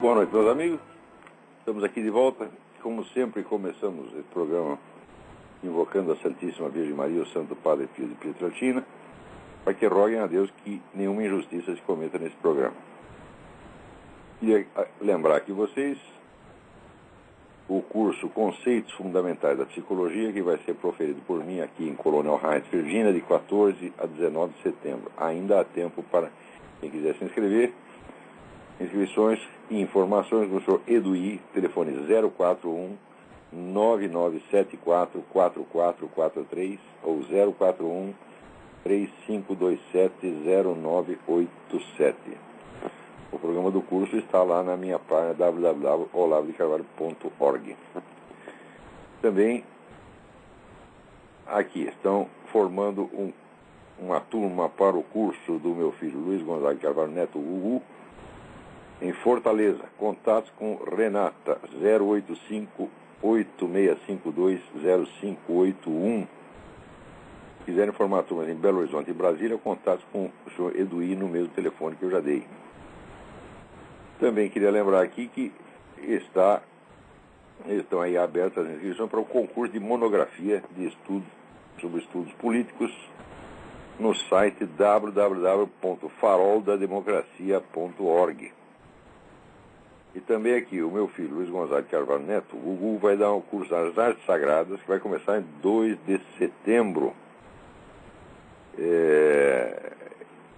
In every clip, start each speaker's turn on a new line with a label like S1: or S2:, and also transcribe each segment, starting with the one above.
S1: Boa noite, meus amigos. Estamos aqui de volta. Como sempre, começamos esse programa invocando a Santíssima Virgem Maria e o Santo Padre Pio de Pietrelcina, para que roguem a Deus que nenhuma injustiça se cometa nesse programa. Queria lembrar aqui vocês o curso Conceitos Fundamentais da Psicologia, que vai ser proferido por mim aqui em Coronel Heights, Virgínia, de 14 a 19 de setembro. Ainda há tempo para quem quiser se inscrever. Inscrições e informações do Sr. Eduí, telefone 041 9974 4443 ou 041 3527 0987. O programa do curso está lá na minha página www.olavedecarvalho.org. Também aqui estão formando uma turma para o curso do meu filho Luiz Gonzaga de Carvalho Neto, Gugu, em Fortaleza. Contatos com Renata, 085-8652-0581. Se quiserem formar turmas em Belo Horizonte e Brasília, contatos com o senhor Eduí no mesmo telefone que eu já dei. Também queria lembrar aqui que estão aí abertas as inscrições para o concurso de monografia de estudo sobre estudos políticos no site www.faroldademocracia.org. E também aqui, o meu filho, Luiz Gonzaga de Carvalho Neto, o Gugu, vai dar um curso nas Artes Sagradas, que vai começar em 2 de setembro.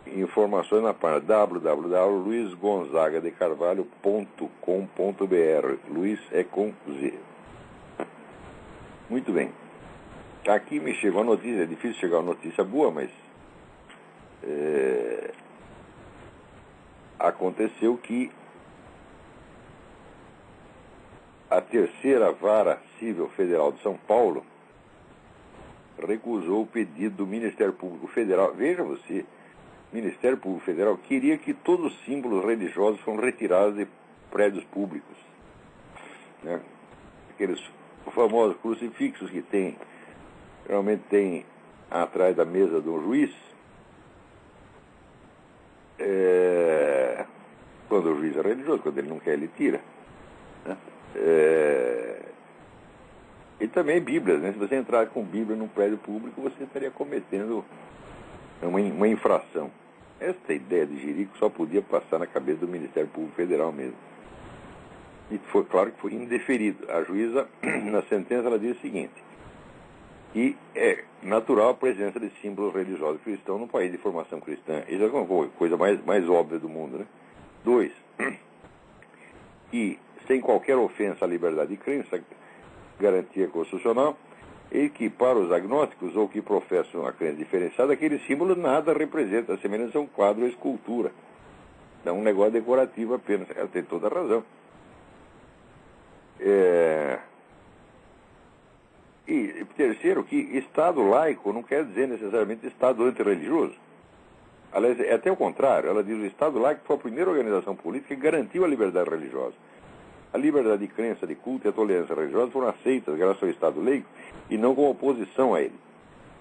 S1: Informações na página www.luizgonzagadecarvalho.com.br. Luiz é com Z. Muito bem. Aqui me chegou a notícia, é difícil chegar uma notícia boa, mas aconteceu que a terceira vara civil federal de São Paulo recusou o pedido do Ministério Público Federal. Veja você, o Ministério Público Federal queria que todos os símbolos religiosos fossem retirados de prédios públicos, né? Aqueles famosos crucifixos que realmente tem atrás da mesa do juiz, quando o juiz é religioso, quando ele não quer, ele tira, né? E também Bíblias, né? Se você entrar com Bíblia num prédio público, você estaria cometendo uma infração. Essa ideia de jirico só podia passar na cabeça do Ministério Público Federal mesmo. E foi claro que foi indeferido. A juíza, na sentença, ela diz o seguinte: que é natural a presença de símbolos religiosos cristãos num país de formação cristã. Isso é uma coisa mais óbvia do mundo, né? 2. Que, sem qualquer ofensa à liberdade de crença, garantia constitucional, e que, para os agnósticos ou que professam a crença diferenciada, aquele símbolo nada representa, a semelhança a um quadro ou escultura. É um negócio decorativo apenas. Ela tem toda a razão. E terceiro, que Estado laico não quer dizer necessariamente Estado antirreligioso. Aliás, é até o contrário. Ela diz que o Estado laico foi a primeira organização política que garantiu a liberdade religiosa. A liberdade de crença, de culto e a tolerância religiosa foram aceitas graças ao Estado laico e não como oposição a ele.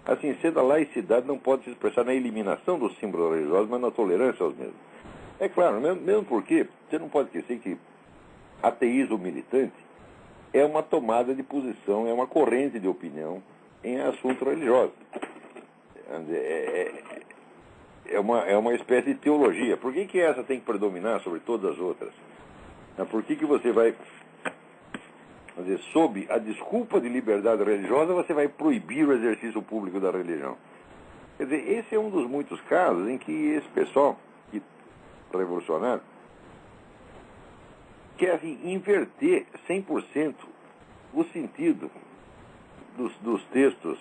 S1: Assim sendo, a laicidade não pode se expressar na eliminação dos símbolos religiosos, mas na tolerância aos mesmos. É claro, mesmo porque você não pode esquecer que ateísmo militante é uma tomada de posição, é uma corrente de opinião em assuntos religiosos. É uma espécie de teologia. Por que essa tem que predominar sobre todas as outras? Por que você vai, sob a desculpa de liberdade religiosa, você vai proibir o exercício público da religião? Quer dizer, esse é um dos muitos casos em que esse pessoal revolucionário quer inverter 100% o sentido dos textos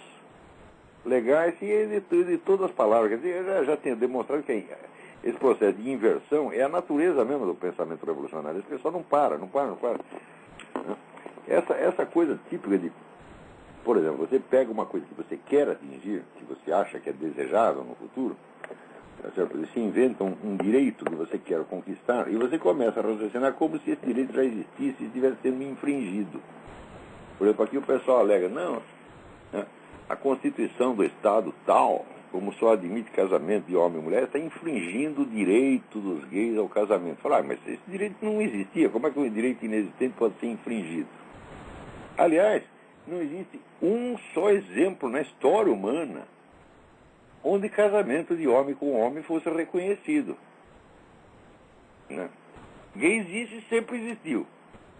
S1: legais e de todas as palavras. Quer dizer, já tenho demonstrado que esse processo de inversão é a natureza mesmo do pensamento revolucionário. Esse pessoal não para. Essa coisa típica de, por exemplo, você pega uma coisa que você quer atingir, que você acha que é desejável no futuro, você inventa um direito que você quer conquistar e você começa a raciocinar como se esse direito já existisse e estivesse sendo infringido. Por exemplo, aqui o pessoal alega, não, a Constituição do Estado tal como só admite casamento de homem e mulher, está infringindo o direito dos gays ao casamento. Falar, mas esse direito não existia, como é que um direito inexistente pode ser infringido? Aliás, não existe um só exemplo na história humana onde casamento de homem com homem fosse reconhecido. Né? Gay existe e sempre existiu.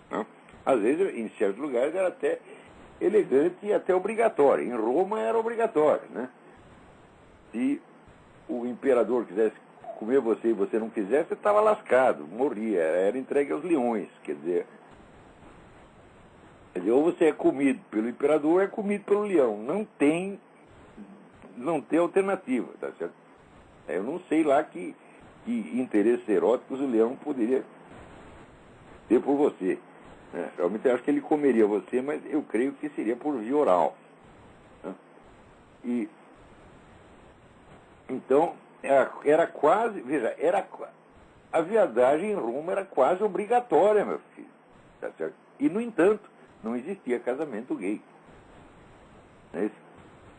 S1: Né? Às vezes, em certos lugares, era até elegante e até obrigatório. Em Roma era obrigatório. Né? Se o imperador quisesse comer você e você não quisesse, você estava lascado, morria, era entregue aos leões. Quer dizer, ou você é comido pelo imperador ou é comido pelo leão. Não tem alternativa, tá certo? Eu não sei lá que interesses eróticos o leão poderia ter por você. Né? Realmente eu acho que ele comeria você, mas eu creio que seria por via oral. Né? E então era quase, veja, a viadagem em Roma era quase obrigatória, meu filho. Tá certo? E, no entanto, não existia casamento gay. Não é isso?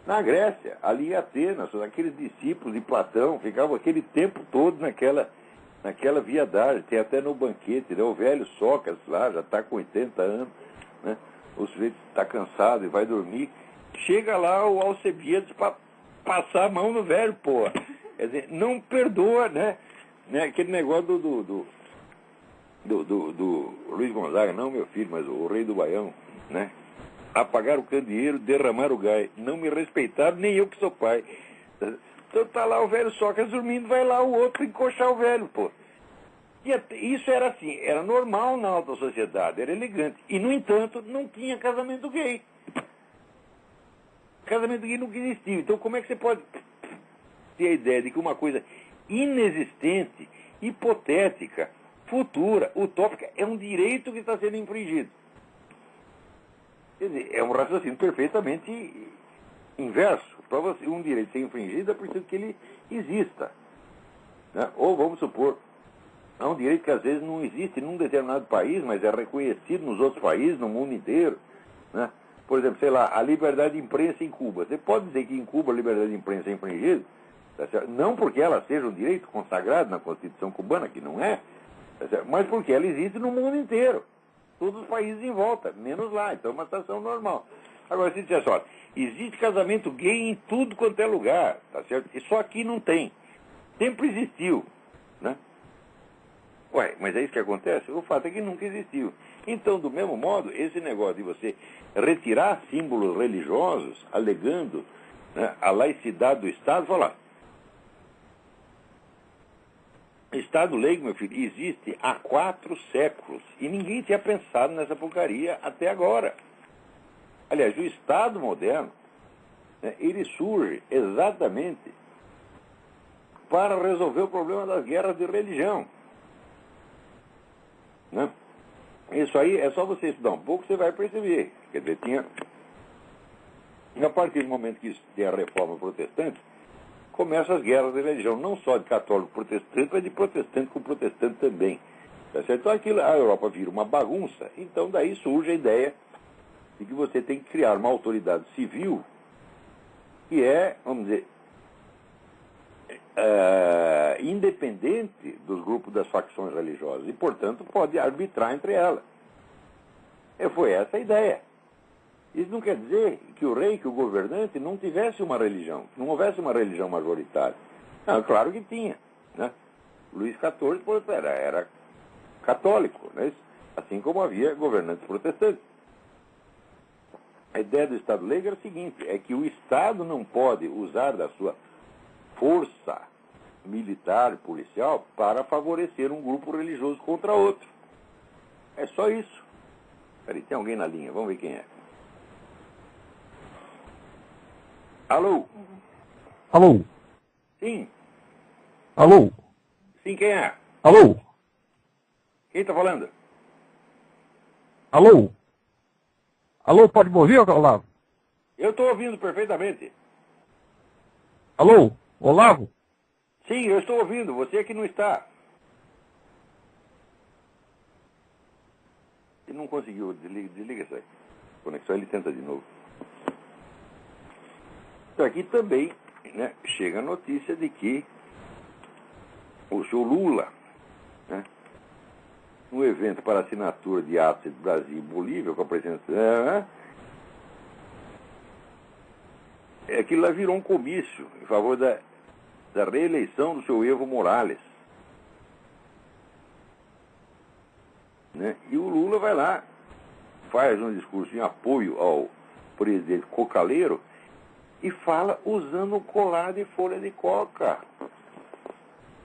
S1: Na Grécia, ali em Atenas, aqueles discípulos de Platão ficavam aquele tempo todo naquela viadagem. Tem até no banquete, né? O velho Sócrates lá, já está com 80 anos, né? O sujeito está cansado e vai dormir. Chega lá o Alcebiades para passar a mão no velho, pô. Quer dizer, não perdoa, né? Aquele negócio do Luiz Gonzaga, não meu filho, mas o rei do Baião, né? Apagar o candeeiro, derramar o gás. Não me respeitaram, nem eu que sou pai. Então tá lá o velho Sócrates dormindo, vai lá o outro encoxar o velho, pô. E isso era assim, era normal na alta sociedade, era elegante. E, no entanto, não tinha casamento gay. Casamento gay nunca existiu. Então como é que você pode ter a ideia de que uma coisa inexistente, hipotética, futura, utópica, é um direito que está sendo infringido? Quer dizer, é um raciocínio perfeitamente inverso. Para você um direito ser infringido é preciso que ele exista. Né? Ou, vamos supor, há um direito que às vezes não existe num determinado país, mas é reconhecido nos outros países, no mundo inteiro. Né? Por exemplo, sei lá, a liberdade de imprensa em Cuba. Você pode dizer que em Cuba a liberdade de imprensa é infringida? Tá certo? Não porque ela seja um direito consagrado na Constituição cubana, que não é, tá certo? Mas porque ela existe no mundo inteiro. Todos os países em volta, menos lá. Então é uma situação normal. Agora, se disser olha, existe casamento gay em tudo quanto é lugar, tá certo? E só aqui não tem. Sempre existiu, né? Ué, mas é isso que acontece? O fato é que nunca existiu. Então, do mesmo modo, esse negócio de você retirar símbolos religiosos, alegando, né, a laicidade do Estado, falar, Estado laico, meu filho, existe há 4 séculos. E ninguém tinha pensado nessa porcaria até agora. Aliás, o Estado moderno, né, ele surge exatamente para resolver o problema das guerras de religião. Né? Isso aí é só você estudar um pouco, você vai perceber. Quer dizer, a partir do momento que tem a reforma protestante, começam as guerras de religião, não só de católico protestante, mas de protestante com protestante também. Tá certo? Então a Europa vira uma bagunça, então daí surge a ideia de que você tem que criar uma autoridade civil que é, vamos dizer, independente dos grupos das facções religiosas e, portanto, pode arbitrar entre elas. Foi essa a ideia. Isso não quer dizer que o rei, que o governante, não tivesse uma religião, não houvesse uma religião majoritária. Não, claro que tinha. Né? Luís XIV era católico, né? Assim como havia governantes protestantes. A ideia do Estado laico era a seguinte, é que o Estado não pode usar da sua força militar, policial, para favorecer um grupo religioso contra outro. É só isso. Peraí, tem alguém na linha, vamos ver quem é. Alô?
S2: Alô?
S1: Sim.
S2: Alô?
S1: Sim, quem é?
S2: Alô?
S1: Quem está falando?
S2: Alô? Alô, pode me ouvir, Olavo?
S1: Eu estou ouvindo perfeitamente.
S2: Alô? Olavo?
S1: Sim, eu estou ouvindo, você é que não está. Ele não conseguiu, desliga essa conexão, ele tenta de novo. Então aqui também né, chega a notícia de que o senhor Lula, né, no evento para assinatura de atos de Brasil e Bolívia, com a presença... aquilo lá virou um comício em favor da reeleição do seu Evo Morales. Né? E o Lula vai lá, faz um discurso em apoio ao presidente Cocaleiro e fala usando um colar de folha de coca.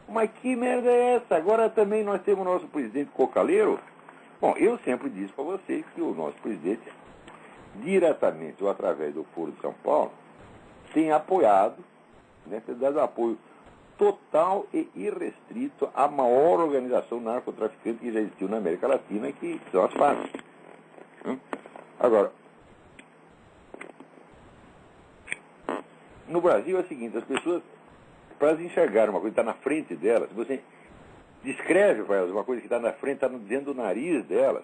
S1: Mas que merda é essa? Agora também nós temos o nosso presidente Cocaleiro. Bom, eu sempre disse para vocês que o nosso presidente, diretamente ou através do Foro de São Paulo, tem apoiado, né, tem dado apoio total e irrestrito à maior organização narcotraficante que já existiu na América Latina, que são as Farc. Agora, no Brasil é o seguinte, as pessoas, para elas enxergarem uma coisa que está na frente delas, você descreve para elas uma coisa que está na frente, está dentro do nariz delas,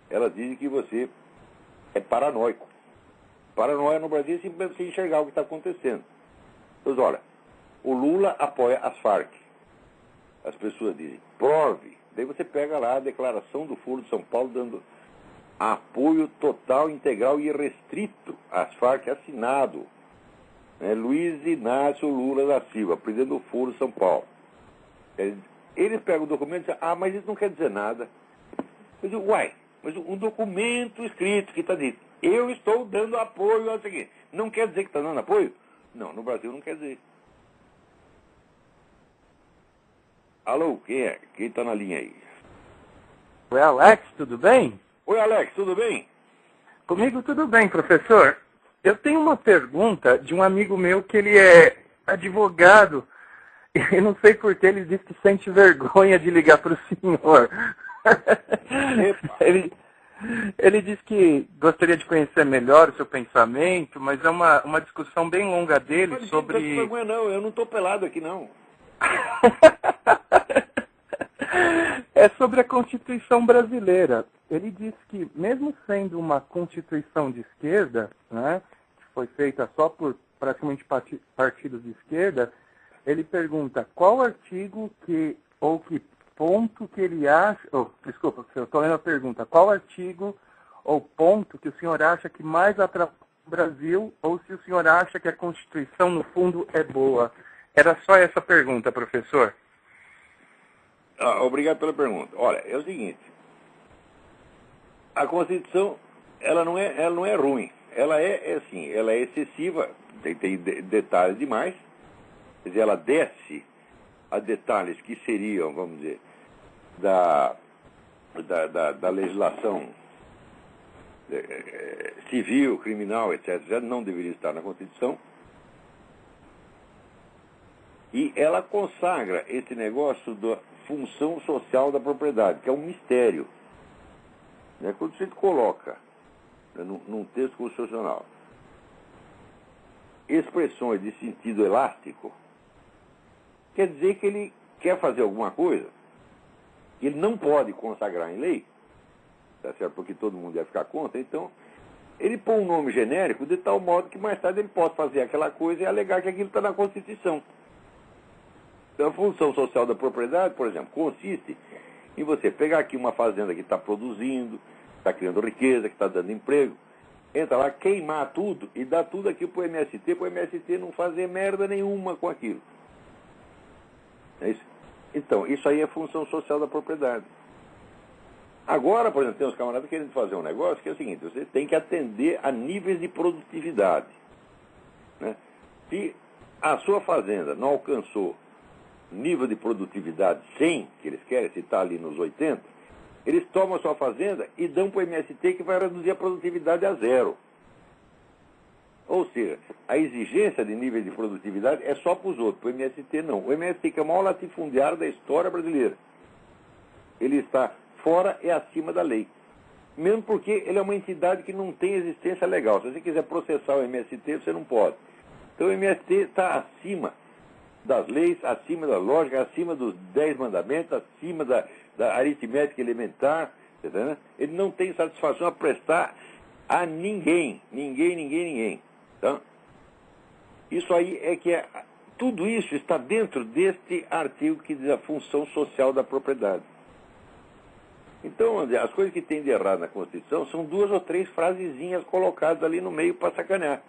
S1: elas dizem que você é paranoico. Paranoia no Brasil é simplesmente você enxergar o que está acontecendo. Então, olha, o Lula apoia as Farc. As pessoas dizem, prove. Daí você pega lá a declaração do Foro de São Paulo dando apoio total, integral e irrestrito às Farc, assinado. Luiz Inácio Lula da Silva, presidente do Foro de São Paulo. Eles pegam o documento e dizem, mas isso não quer dizer nada. Eu digo, mas um documento escrito que está dito, eu estou dando apoio ao seguinte. Não quer dizer que está dando apoio? Não, no Brasil não quer dizer. Alô, quem é? Quem está na linha aí?
S3: Oi, Alex, tudo bem?
S1: Oi, Alex, tudo bem?
S3: Comigo tudo bem, professor. Eu tenho uma pergunta de um amigo meu que ele é advogado. E não sei por que ele disse que sente vergonha de ligar para o senhor. Ele disse que gostaria de conhecer melhor o seu pensamento, mas é uma discussão bem longa dele
S1: mas
S3: sobre...
S1: Não tem vergonha não, eu não estou pelado aqui não.
S3: É sobre a Constituição brasileira. Ele diz que, mesmo sendo uma Constituição de esquerda, né, que foi feita só por praticamente partidos de esquerda, ele pergunta qual artigo que ponto que ele acha... desculpa, eu estou lendo a pergunta. Qual artigo ou ponto que o senhor acha que mais atrapalha o Brasil, ou se o senhor acha que a Constituição, no fundo, é boa? Era só essa pergunta, professor.
S1: Obrigado pela pergunta. Olha, é o seguinte. A Constituição, ela não é ruim. Ela ela é excessiva, tem detalhes demais. Quer dizer, ela desce a detalhes que seriam, vamos dizer, da legislação civil, criminal, etc., não deveria estar na Constituição. E ela consagra esse negócio da função social da propriedade, que é um mistério. Quando você coloca, num texto constitucional, expressões de sentido elástico, quer dizer que ele quer fazer alguma coisa que ele não pode consagrar em lei, tá certo? Porque todo mundo ia ficar contra, então ele põe um nome genérico de tal modo que mais tarde ele pode fazer aquela coisa e alegar que aquilo está na Constituição. Então a função social da propriedade, por exemplo, consiste em você pegar aqui uma fazenda que está produzindo, está criando riqueza, que está dando emprego, entra lá, queimar tudo e dar tudo aqui para o MST não fazer merda nenhuma com aquilo. É isso? Então, isso aí é função social da propriedade. Agora, por exemplo, tem uns camaradas querendo fazer um negócio que é o seguinte, você tem que atender a níveis de produtividade. Né? Se a sua fazenda não alcançou nível de produtividade 100, que eles querem, se está ali nos 80, eles tomam a sua fazenda e dão para o MST que vai reduzir a produtividade a 0. Ou seja, a exigência de nível de produtividade é só para os outros, para o MST não. O MST, que é o maior latifundiário da história brasileira, ele está fora e acima da lei. Mesmo porque ele é uma entidade que não tem existência legal. Se você quiser processar o MST, você não pode. Então o MST está acima das leis, acima da lógica, acima dos 10 mandamentos, acima da aritmética elementar. Entendeu? Ele não tem satisfação a prestar a ninguém. Ninguém. Então, Isso aí tudo isso está dentro deste artigo que diz a função social da propriedade. Então, as coisas que tem de errado na Constituição são 2 ou 3 frasezinhas colocadas ali no meio para sacanear.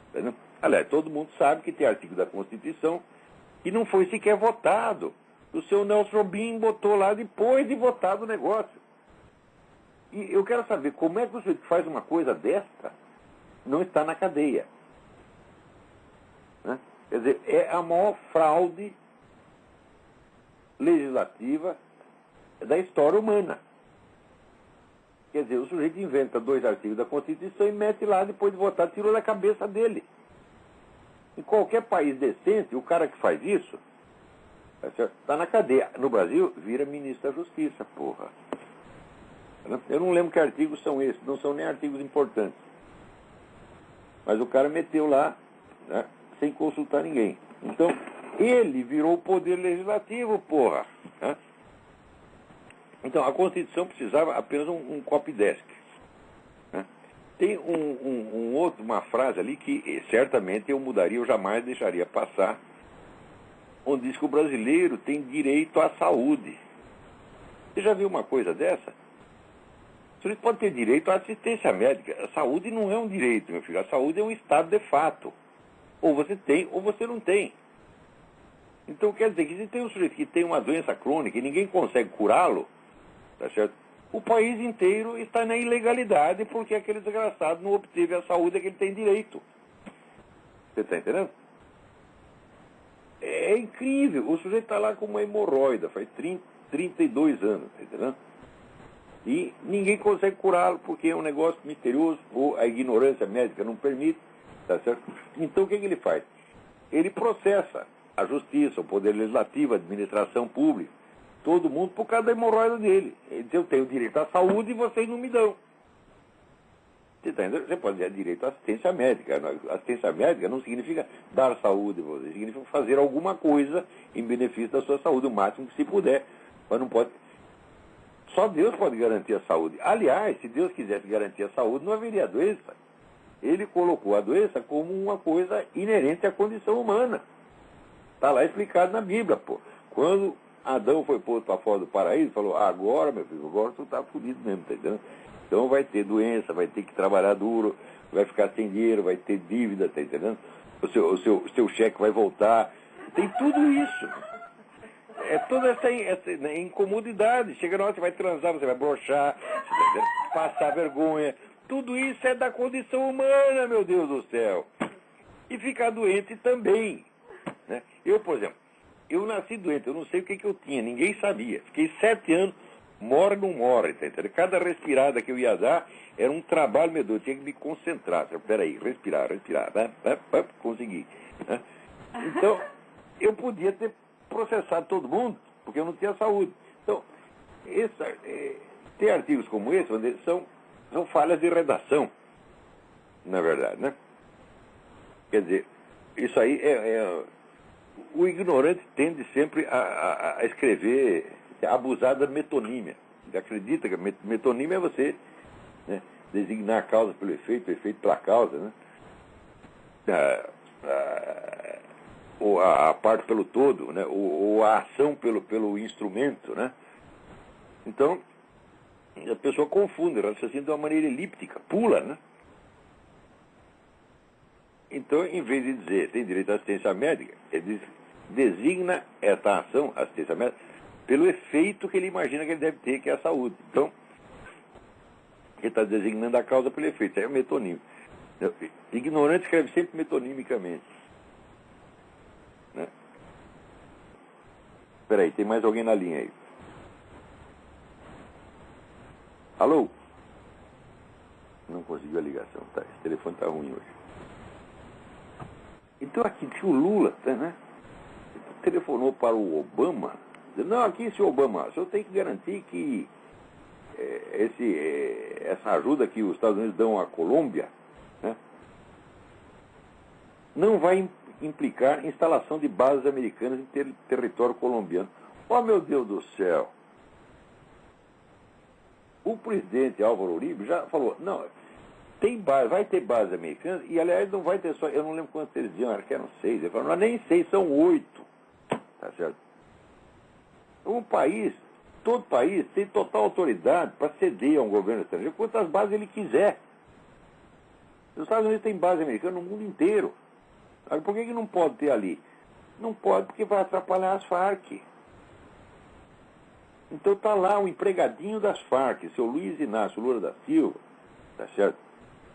S1: Entendeu? Aliás, todo mundo sabe que tem artigo da Constituição que não foi sequer votado. O seu Nelson Jobim botou lá depois de votado o negócio. E eu quero saber como é que o sujeito que faz uma coisa desta não está na cadeia. Né? Quer dizer, é a maior fraude legislativa da história humana. Quer dizer, o sujeito inventa 2 artigos da Constituição e mete lá, depois de votar, tirou da cabeça dele. Em qualquer país decente, o cara que faz isso está na cadeia. No Brasil, vira ministro da Justiça, porra. Eu não lembro que artigos são esses, não são nem artigos importantes. Mas o cara meteu lá, né, sem consultar ninguém. Então, ele virou o poder legislativo, porra. Né? Então, a Constituição precisava apenas um copydesk. Né? Tem uma frase ali que certamente eu mudaria, eu jamais deixaria passar, onde diz que o brasileiro tem direito à saúde. Você já viu uma coisa dessa? O sujeito pode ter direito à assistência médica. A saúde não é um direito, meu filho. A saúde é um estado de fato. Ou você tem, ou você não tem. Então, quer dizer que se tem um sujeito que tem uma doença crônica e ninguém consegue curá-lo, tá certo? O país inteiro está na ilegalidade porque aquele desgraçado não obteve a saúde a que ele tem direito. Você está entendendo? É incrível. O sujeito está lá com uma hemorroida, faz 32 anos, tá entendendo? E ninguém consegue curá-lo porque é um negócio misterioso ou a ignorância médica não permite, tá certo? Então o que ele faz? Ele processa a justiça, o poder legislativo, a administração pública, todo mundo por causa da hemorroida dele. Ele diz, eu tenho direito à saúde e vocês não me dão. Você tá entendendo? Você pode ter direito à assistência médica. Assistência médica não significa dar saúde, significa fazer alguma coisa em benefício da sua saúde, o máximo que se puder. Mas não pode. Só Deus pode garantir a saúde. Aliás, se Deus quisesse garantir a saúde, não haveria doença. Ele colocou a doença como uma coisa inerente à condição humana. Está lá explicado na Bíblia, pô. Quando Adão foi posto para fora do paraíso, falou, agora, meu filho, agora tu tá fudido mesmo, tá entendendo? Então vai ter doença, vai ter que trabalhar duro, vai ficar sem dinheiro, vai ter dívida, tá entendendo? O seu cheque vai voltar. Tem tudo isso. É toda essa incomodidade. Chega na hora, você vai transar, você vai broxar, você vai passar vergonha. Tudo isso é da condição humana, meu Deus do céu. E ficar doente também. Né? Eu, por exemplo, eu nasci doente, eu não sei o que eu tinha, ninguém sabia. Fiquei 7 anos, morre ou não morre, tá entendendo? Cada respirada que eu ia dar era um trabalho medonho, eu tinha que me concentrar. Peraí, respirar, consegui. Né? Então, eu podia ter processado todo mundo, porque eu não tinha saúde. Então, tem artigos como esse, onde são falhas de redação, na verdade, né? Quer dizer, isso aí o ignorante tende sempre a escrever, a abusar da metonímia. Ele acredita que a metonímia é você, né, designar a causa pelo efeito, o efeito pela causa, né? Ou a parte pelo todo, né? Ou a ação pelo instrumento, né? Então, a pessoa confunde, ela se de uma maneira elíptica, pula, né? Então, em vez de dizer tem direito à assistência médica, ele designa essa ação, assistência médica, pelo efeito que ele imagina que ele deve ter, que é a saúde. Então, ele está designando a causa pelo efeito, é o metonímio. Ignorante escreve sempre metonimicamente. Né? Peraí, tem mais alguém na linha aí. Alô? Não conseguiu a ligação, tá? Esse telefone tá ruim hoje. Então aqui tinha o Lula, né? Telefonou para o Obama. Disse, não, aqui, senhor Obama, o senhor tem que garantir que essa ajuda que os Estados Unidos dão à Colômbia, né, não vai implicar instalação de bases americanas em território colombiano. Oh, meu Deus do céu! O presidente Álvaro Uribe já falou, não, tem base, vai ter base americana, e aliás não vai ter só, eu não lembro quantos eles diziam, acho que eram 6, ele falou, não, nem 6, são 8, tá certo? Um país, todo país tem total autoridade para ceder a um governo estrangeiro quantas bases ele quiser. Os Estados Unidos têm base americana no mundo inteiro. Agora, por que não pode ter ali? Não pode porque vai atrapalhar as Farc. Então está lá o empregadinho das Farc, seu Luiz Inácio Lula da Silva, tá certo?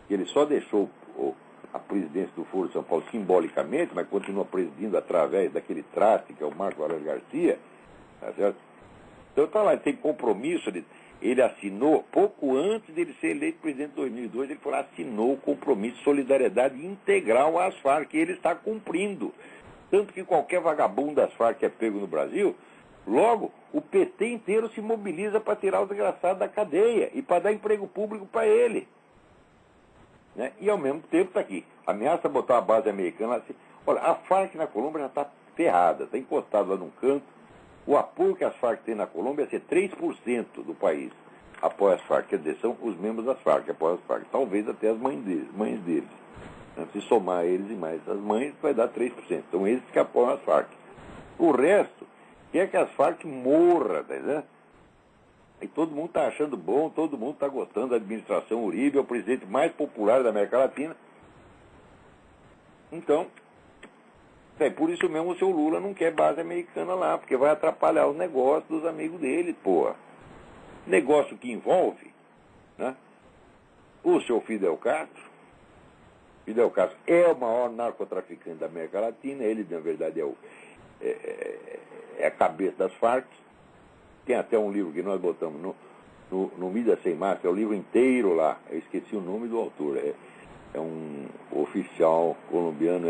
S1: Que ele só deixou a presidência do Foro de São Paulo simbolicamente, mas continua presidindo através daquele traste que é o Marco Aurélio Garcia, tá certo? Então está lá, ele tem compromisso, ele assinou, pouco antes dele ser eleito presidente em 2002, ele foi lá, assinou o compromisso de solidariedade integral às Farc, que ele está cumprindo. Tanto que qualquer vagabundo das Farc que é pego no Brasil, logo, o PT inteiro se mobiliza para tirar o desgraçado da cadeia e para dar emprego público para ele. Né? E ao mesmo tempo está aqui, ameaça botar a base americana assim. Olha, a Farc na Colômbia já está ferrada, está encostada lá num canto. O apoio que as Farc têm na Colômbia é ser 3% do país apoia as Farc, quer dizer, são os membros das Farc que apoiam as Farc, talvez até as mães deles. Se somar eles e mais as mães, vai dar 3%. Então, esses que apoiam as Farc. O resto quer que as Farc morra, tá entendendo? E todo mundo está achando bom, todo mundo está gostando da administração Uribe, é o presidente mais popular da América Latina. Então, por isso mesmo o seu Lula não quer base americana lá, porque vai atrapalhar os negócios dos amigos dele, porra. Negócio que envolve, né, o seu Fidel Castro. Fidel Castro é o maior narcotraficante da América Latina, ele, na verdade, é a cabeça das Farc. Tem até um livro que nós botamos no Mídia Sem Máscara, é o livro inteiro lá, eu esqueci o nome do autor, é um oficial colombiano,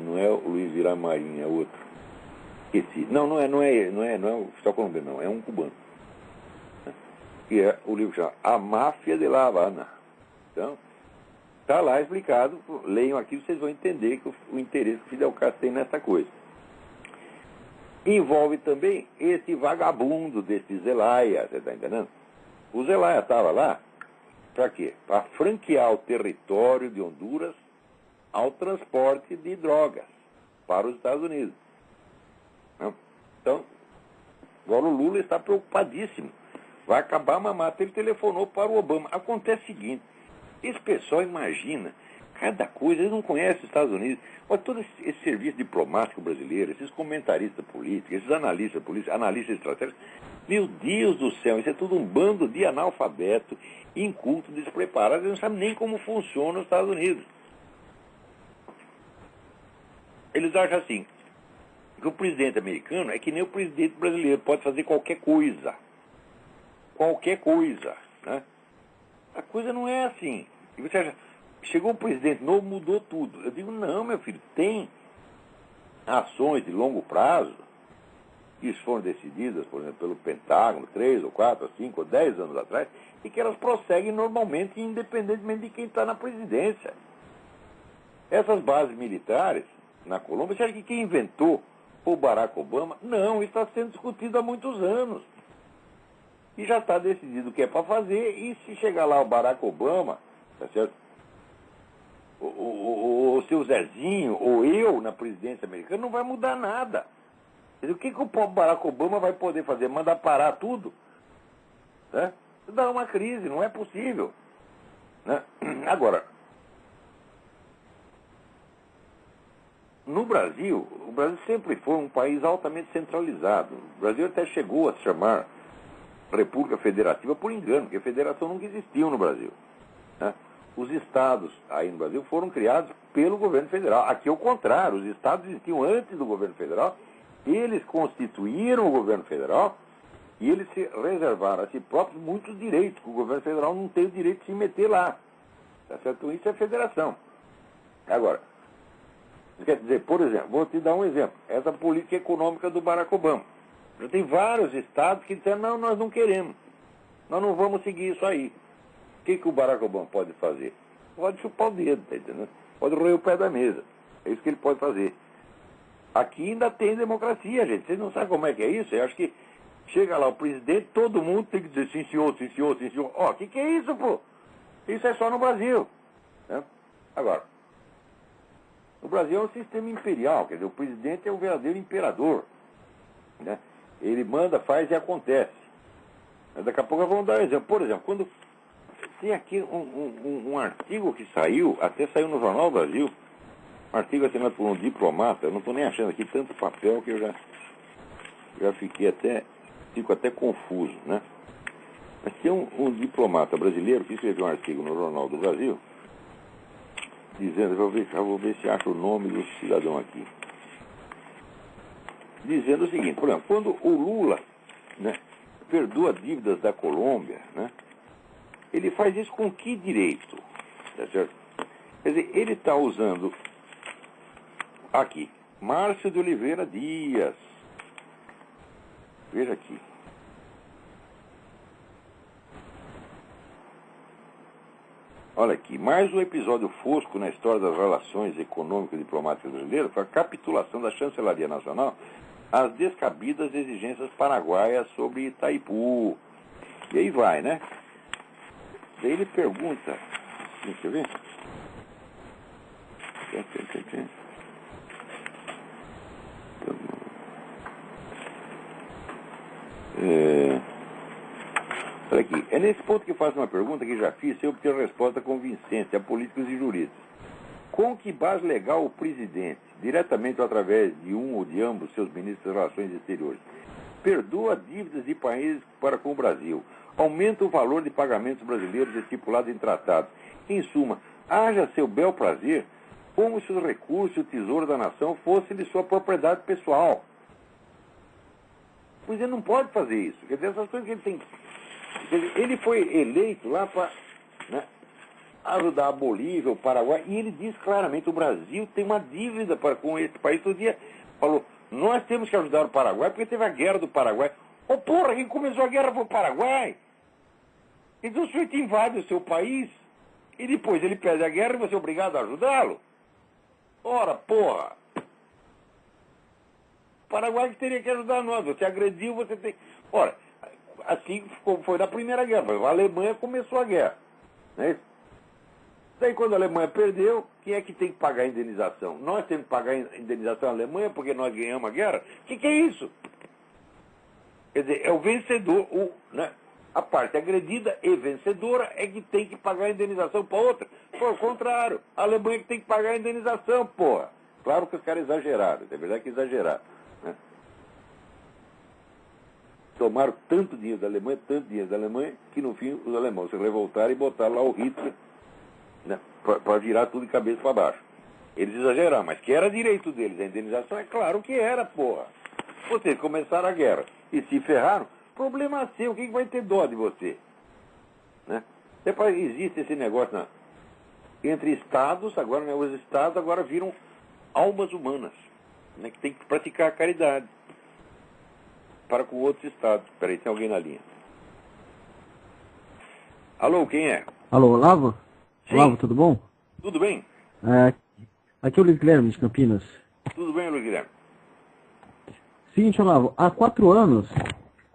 S1: não é o Luiz Viramarim, é outro. Esqueci. Não é o oficial colombiano, não, é um cubano. Que é o livro que chama A Máfia de La Habana. Então, está lá explicado, leiam aqui, vocês vão entender que o interesse que o Fidel Castro tem nessa coisa. Envolve também esse vagabundo desse Zelaya, você está entendendo? O Zelaya estava lá, para quê? Para franquear o território de Honduras ao transporte de drogas para os Estados Unidos. Então, agora o Lula está preocupadíssimo. Vai acabar a mamata. Ele telefonou para o Obama. Acontece o seguinte, esse pessoal imagina cada coisa, eles não conhecem os Estados Unidos. Olha, todo esse serviço diplomático brasileiro, esses comentaristas políticos, esses analistas políticos, analistas estratégicos, meu Deus do céu, isso é tudo um bando de analfabeto, inculto, despreparado, eles não sabem nem como funciona os Estados Unidos. Eles acham assim, que o presidente americano é que nem o presidente brasileiro, pode fazer qualquer coisa. Qualquer coisa, né? A coisa não é assim. E você acha, chegou um presidente novo, mudou tudo. Eu digo, não, meu filho, tem ações de longo prazo que foram decididas, por exemplo, pelo Pentágono, 3 ou 4 ou 5 ou 10 anos atrás, e que elas prosseguem normalmente, independentemente de quem está na presidência. Essas bases militares na Colômbia, você acha que quem inventou foi o Barack Obama? Não, isso está sendo discutido há muitos anos. E já está decidido o que é para fazer, e se chegar lá o Barack Obama, tá certo? O seu Zezinho, ou eu na presidência americana, não vai mudar nada. O que o pobre Barack Obama vai poder fazer? Mandar parar tudo? Né? Dá uma crise, não é possível. Né? Agora, no Brasil, o Brasil sempre foi um país altamente centralizado. O Brasil até chegou a se chamar República Federativa por engano, porque a federação nunca existiu no Brasil. Né? Os estados aí no Brasil foram criados pelo governo federal. Aqui é o contrário, os estados existiam antes do governo federal, eles constituíram o governo federal e eles se reservaram a si próprios muitos direitos, que o governo federal não tem o direito de se meter lá. Tá certo? Então, isso é federação. Agora, quer dizer, por exemplo, vou te dar um exemplo, essa política econômica do Barack Obama. Já tem vários estados que disseram, não, nós não queremos, nós não vamos seguir isso aí. O que o Barack Obama pode fazer? Pode chupar o dedo, tá entendendo? Pode roer o pé da mesa. É isso que ele pode fazer. Aqui ainda tem democracia, gente. Vocês não sabem como é que é isso? Eu acho que chega lá o presidente, todo mundo tem que dizer sim, senhor, sim, senhor, sim, senhor. Ó, que é isso, pô? Isso é só no Brasil. Né? Agora, o Brasil é um sistema imperial, quer dizer, o presidente é o verdadeiro imperador. Né? Ele manda, faz e acontece. Daqui a pouco vamos dar um exemplo. Por exemplo, quando tem aqui um artigo que saiu, até saiu no Jornal do Brasil, um artigo assinado por um diplomata, eu não estou nem achando aqui tanto papel que eu já fico até confuso, né? Mas tem um diplomata brasileiro que escreveu um artigo no Jornal do Brasil, dizendo, eu vou ver se acho o nome do cidadão aqui, dizendo o seguinte, por exemplo, quando o Lula, né, perdoa dívidas da Colômbia, né, ele faz isso com que direito? Tá certo? Quer dizer, ele está usando aqui, Márcio de Oliveira Dias. Veja aqui. Olha aqui, mais um episódio fosco na história das relações econômico-diplomáticas brasileiras foi a capitulação da Chancelaria Nacional às descabidas exigências paraguaias sobre Itaipu. E aí vai, né? Daí ele pergunta, deixa eu ver. Olha aqui, é nesse ponto que faço uma pergunta que já fiz sem obter resposta convincente a políticos e juristas. Com que base legal o presidente, diretamente ou através de um ou de ambos seus ministros das Relações Exteriores, perdoa dívidas de países para com o Brasil, aumenta o valor de pagamentos brasileiros estipulados em tratados? Em suma, haja seu bel prazer, como se os recursos e o tesouro da nação fossem de sua propriedade pessoal. Pois ele não pode fazer isso. Quer dizer, essas coisas que ele tem... Ele foi eleito lá para, né, ajudar a Bolívia, o Paraguai, e ele diz claramente, o Brasil tem uma dívida com esse país. Todo dia falou, nós temos que ajudar o Paraguai porque teve a guerra do Paraguai. Ô porra, quem começou a guerra foi o Paraguai. Então o sujeito invade o seu país e depois ele perde a guerra e você é obrigado a ajudá-lo. Ora, porra. O Paraguai que teria que ajudar nós. Você agrediu, você tem... Ora, assim foi na Primeira Guerra. A Alemanha começou a guerra. Não é isso? Daí quando a Alemanha perdeu, quem é que tem que pagar a indenização? Nós temos que pagar a indenização à Alemanha porque nós ganhamos a guerra? O que é isso? Quer dizer, é o vencedor, né? A parte agredida e vencedora é que tem que pagar a indenização para outra. Por contrário, a Alemanha que tem que pagar a indenização, porra. Claro que os caras exageraram, é verdade que exageraram. Né? Tomaram tanto dinheiro da Alemanha, que no fim os alemães se revoltaram e botaram lá o Hitler, né, para virar tudo de cabeça para baixo. Eles exageraram, mas que era direito deles, a indenização é claro que era, porra. Vocês começaram a guerra e se ferraram, problema seu, quem vai ter dó de você? Né? Depois existe esse negócio entre estados, agora, né, os estados agora viram almas humanas, né, que tem que praticar a caridade para com outros estados. Espera aí, tem alguém na linha. Alô, quem é?
S2: Alô, Olavo?
S1: Sim.
S2: Olavo, tudo bom?
S1: Tudo bem?
S2: Aqui é o Luiz Guilherme, de Campinas.
S1: Tudo bem, Luiz Guilherme?
S2: Seguinte, Olavo, há 4 anos,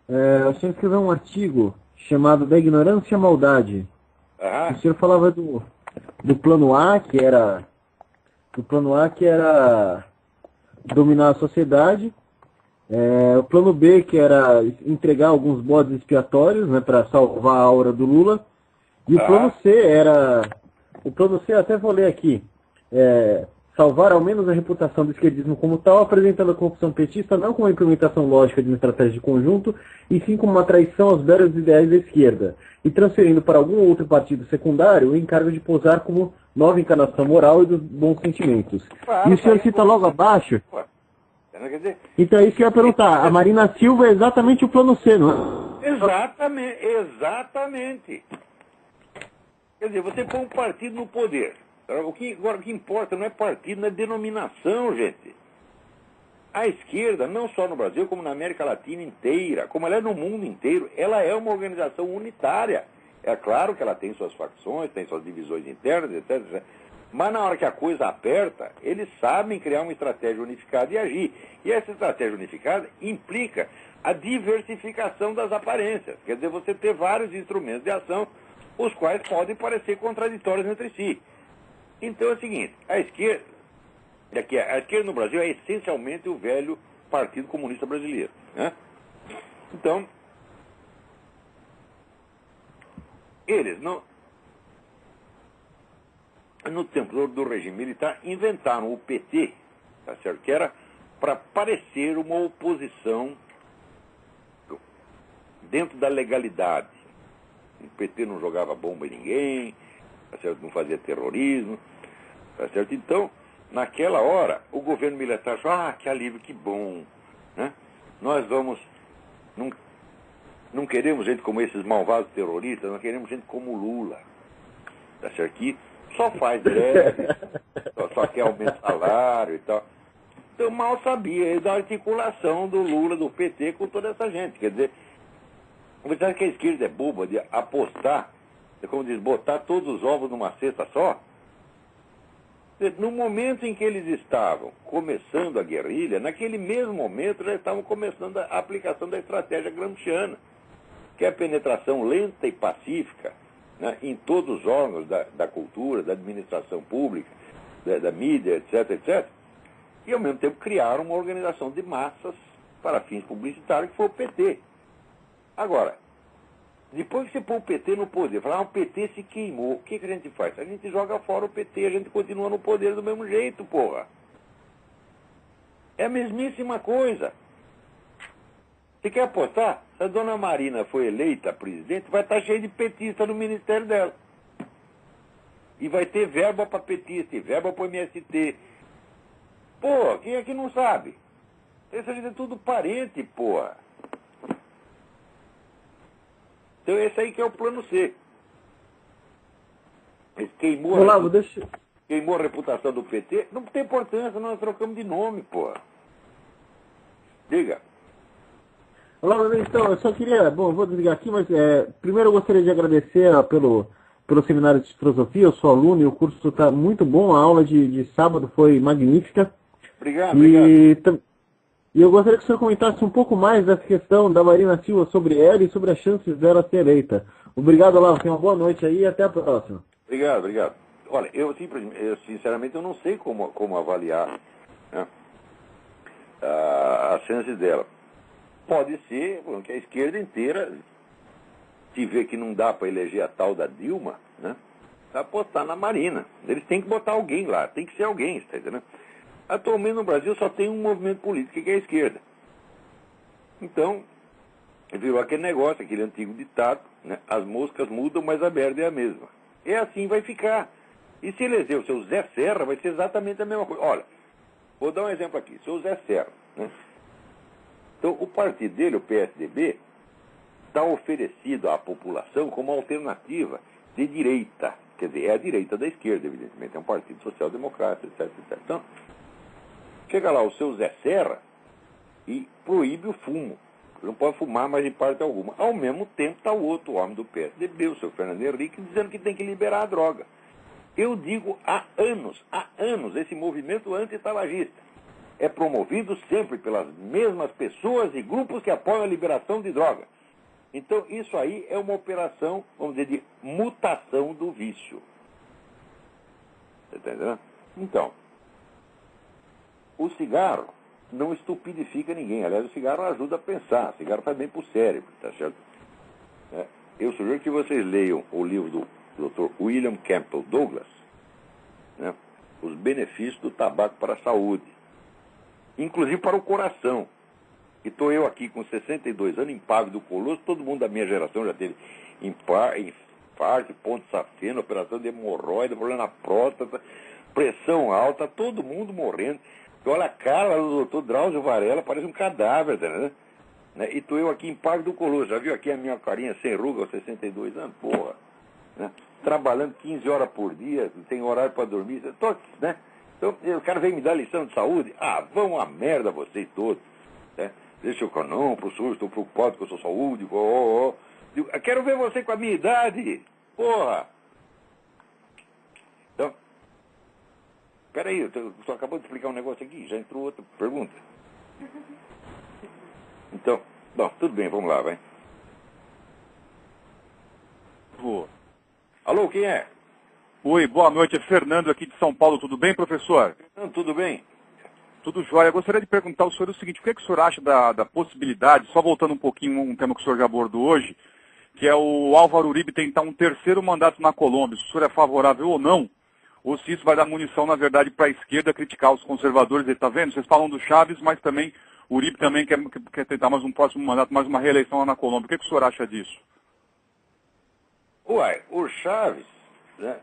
S2: o senhor escreveu um artigo chamado Da Ignorância à Maldade. O senhor falava do plano A, que era dominar a sociedade, o plano B, que era entregar alguns bodes expiatórios, né, para salvar a aura do Lula, e o plano C, até vou ler aqui, salvar ao menos a reputação do esquerdismo como tal, apresentando a corrupção petista não como uma implementação lógica de uma estratégia de conjunto, e sim como uma traição aos belos ideais da esquerda, e transferindo para algum outro partido secundário o encargo de posar como nova encarnação moral e dos bons sentimentos. E o senhor cita logo abaixo... Então é isso que eu ia perguntar. A Marina Silva é exatamente o plano C, não é?
S1: Exatamente. Quer dizer, você põe um partido no poder. Agora, o que importa não é partido, não é denominação, gente. A esquerda, não só no Brasil, como na América Latina inteira, como ela é no mundo inteiro, ela é uma organização unitária. É claro que ela tem suas facções, tem suas divisões internas, etc. Mas na hora que a coisa aperta, eles sabem criar uma estratégia unificada e agir. E essa estratégia unificada implica a diversificação das aparências. Quer dizer, você ter vários instrumentos de ação, os quais podem parecer contraditórios entre si. Então é o seguinte, a esquerda no Brasil é essencialmente o velho Partido Comunista Brasileiro, né? Então, eles não, no tempo do regime militar, inventaram o PT, tá certo? Que era para parecer uma oposição dentro da legalidade. O PT não jogava bomba em ninguém, tá certo? Não fazia terrorismo, tá certo? Então, naquela hora, o governo militar achou, que alívio, que bom, né? Nós vamos, não queremos gente como esses malvados terroristas, nós queremos gente como Lula, tá certo? Que só faz greve, só quer aumentar salário e tal. Então, mal sabia da articulação do Lula, do PT com toda essa gente. Quer dizer, você acha que a esquerda é boba de apostar, como diz, botar todos os ovos numa cesta só? No momento em que eles estavam começando a guerrilha, naquele mesmo momento já estavam começando a aplicação da estratégia gramsciana, que é a penetração lenta e pacífica, né, em todos os órgãos da cultura, da administração pública, da mídia, etc., etc., e ao mesmo tempo criaram uma organização de massas para fins publicitários, que foi o PT. Agora, depois que você põe o PT no poder, fala, o PT se queimou, o que a gente faz? A gente joga fora o PT, a gente continua no poder do mesmo jeito, porra. É a mesmíssima coisa. Você quer apostar? Se a dona Marina foi eleita presidente, vai estar cheio de petista no ministério dela. E vai ter verba para petista, e verba para o MST. Pô, quem é que não sabe? Essa gente é tudo parente, porra. Então esse aí que é o plano C. Ele queimou, queimou a reputação do PT. Não tem importância, nós trocamos de nome, porra. Diga.
S2: Olá, então, eu só queria, vou desligar aqui, mas primeiro eu gostaria de agradecer pelo seminário de filosofia, eu sou aluno e o curso está muito bom, a aula de sábado foi magnífica.
S1: Obrigado.
S2: E eu gostaria que o senhor comentasse um pouco mais dessa questão da Marina Silva sobre ela e sobre as chances dela ser eleita. Obrigado, Olavo, tenha uma boa noite aí e até a próxima.
S1: Obrigado. Olha, eu sinceramente eu não sei como avaliar, né, as chances dela. Pode ser que a esquerda inteira, se vê que não dá para eleger a tal da Dilma, né, apostar na Marina. Eles têm que botar alguém lá, tem que ser alguém, está entendendo? Atualmente no Brasil só tem um movimento político que é a esquerda. Então, virou aquele negócio, aquele antigo ditado, né, as moscas mudam, mas a merda é a mesma. É assim vai ficar. E se eleger o seu Zé Serra, vai ser exatamente a mesma coisa. Olha, vou dar um exemplo aqui. Seu Zé Serra, né? Então, o partido dele, o PSDB, está oferecido à população como alternativa de direita. Quer dizer, é a direita da esquerda, evidentemente. É um partido social-democrata, etc, etc. Então, chega lá o seu Zé Serra e proíbe o fumo. Não pode fumar mais de parte alguma. Ao mesmo tempo está o outro homem do PSDB, o seu Fernando Henrique, dizendo que tem que liberar a droga. Eu digo há anos, esse movimento anti-tabagista é promovido sempre pelas mesmas pessoas e grupos que apoiam a liberação de droga. Então, isso aí é uma operação, vamos dizer, de mutação do vício. Você está entendendo? Então, o cigarro não estupidifica ninguém. Aliás, o cigarro ajuda a pensar. O cigarro faz bem para o cérebro, tá certo? Eu sugiro que vocês leiam o livro do Dr. William Campbell Douglas, né, Os Benefícios do Tabaco para a Saúde, inclusive para o coração. E estou eu aqui com 62 anos, impávido, colosso, todo mundo da minha geração já teve infarto, ponto safena, operação de hemorroida, problema na próstata, pressão alta, todo mundo morrendo. Olha a cara do doutor Drauzio Varela, parece um cadáver, né? E estou eu aqui impávido, colosso. Já viu aqui a minha carinha sem ruga aos 62 anos? Porra. Né? Trabalhando 15 horas por dia, tem horário para dormir. Tô aqui, né? Então, o cara vem me dar lição de saúde? Vão a merda vocês todos. Né? Deixa eu não, professor, estou preocupado com a sua saúde. Eu quero ver você com a minha idade. Porra. Então, peraí, eu só acabou de explicar um negócio aqui, já entrou outra pergunta. Então, bom, tudo bem, vamos lá, vai. Alô, quem é?
S4: Oi, boa noite. É Fernando aqui de São Paulo. Tudo bem, professor?
S1: Tudo bem?
S4: Tudo jóia. Eu gostaria de perguntar ao senhor o seguinte, o que o senhor acha da possibilidade, só voltando um pouquinho um tema que o senhor já abordou hoje, que é o Álvaro Uribe tentar um terceiro mandato na Colômbia, se o senhor é favorável ou não, ou se isso vai dar munição, na verdade, para a esquerda criticar os conservadores. Está vendo? Vocês falam do Chaves, mas também o Uribe também quer tentar mais um próximo mandato, mais uma reeleição lá na Colômbia. O que o senhor acha disso?
S1: Uai, o Chaves, né,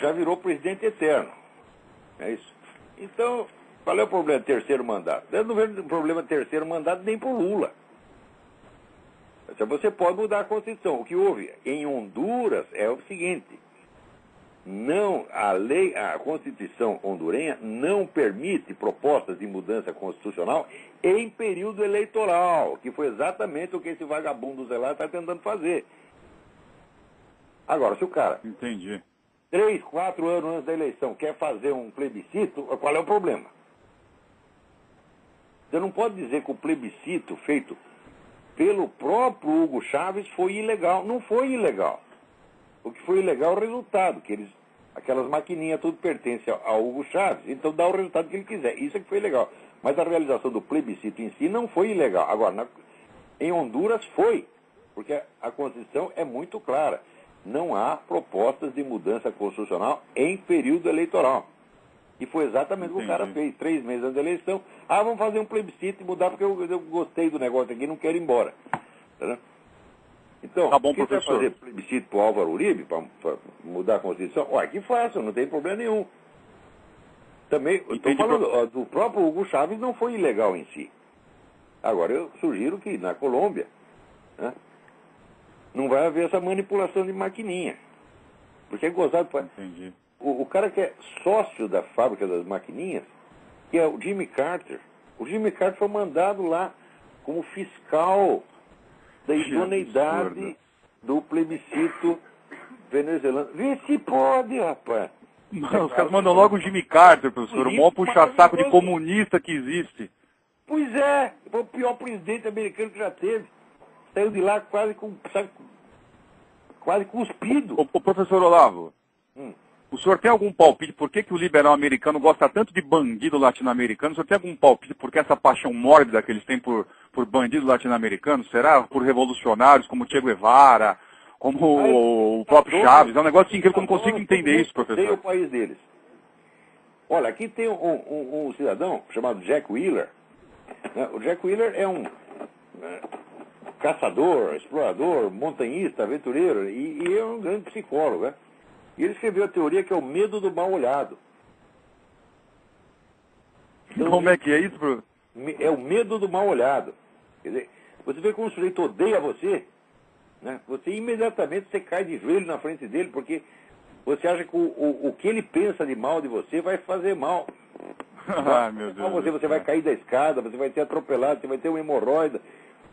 S1: já virou presidente eterno. É isso. Então, qual é o problema do terceiro mandato? Eu não vejo problema do terceiro mandato nem para o Lula. Você pode mudar a Constituição. O que houve em Honduras é o seguinte: a Constituição hondurenha não permite propostas de mudança constitucional em período eleitoral, que foi exatamente o que esse vagabundo Zé lá está tentando fazer. Agora, se o cara,
S4: Entendi.
S1: 3, 4 anos antes da eleição, quer fazer um plebiscito, qual é o problema? Você não pode dizer que o plebiscito feito pelo próprio Hugo Chávez foi ilegal. Não foi ilegal. O que foi ilegal é o resultado, que aquelas maquininhas tudo pertencem ao Hugo Chávez, então dá o resultado que ele quiser. Isso é que foi ilegal. Mas a realização do plebiscito em si não foi ilegal. Agora, em Honduras foi, porque a Constituição é muito clara. Não há propostas de mudança constitucional em período eleitoral. E foi exatamente o que o cara fez, 3 meses antes da eleição. Vamos fazer um plebiscito e mudar porque eu gostei do negócio aqui e não quero ir embora. Tá? Então,
S4: Tá bom,
S1: quem vai
S4: professor.
S1: fazer plebiscito para o Álvaro Uribe, para mudar a Constituição? Ué, que façam, não tem problema nenhum. Também, estou falando, do próprio Hugo Chávez não foi ilegal em si. Agora, eu sugiro que na Colômbia, né, não vai haver essa manipulação de maquininha. Porque é gozado.
S4: Entendi.
S1: O cara que é sócio da fábrica das maquininhas, que é o Jimmy Carter. O Jimmy Carter foi mandado lá como fiscal da idoneidade do plebiscito venezuelano. Vê se pode, rapaz.
S4: Não, os caras mandam logo o Jimmy Carter, professor, o maior puxa-saco de comunista que existe.
S1: Pois é, foi o pior presidente americano que já teve. Saiu de lá quase cuspido.
S4: O professor Olavo, o senhor tem algum palpite por que o liberal americano gosta tanto de bandido latino-americano? O senhor tem algum palpite por que essa paixão mórbida que eles têm por bandido latino-americano? Será por revolucionários como Che Guevara, como o próprio Chaves? É um negócio assim que eu não consigo entender isso, professor.
S1: Sei o país deles. Olha, aqui tem um cidadão chamado Jack Wheeler. O Jack Wheeler é um caçador, explorador, montanhista, aventureiro, e é um grande psicólogo, né? E ele escreveu a teoria que é o medo do mal-olhado.
S4: Então, como é que é isso, professor?
S1: É o medo do mal-olhado. Quer dizer, você vê como o sujeito odeia você, né? Você imediatamente cai de joelho na frente dele, porque você acha que o que ele pensa de mal de você vai fazer mal.
S4: Ai, meu Deus.
S1: Você vai cair da escada, você vai ser atropelado, você vai ter uma hemorroida.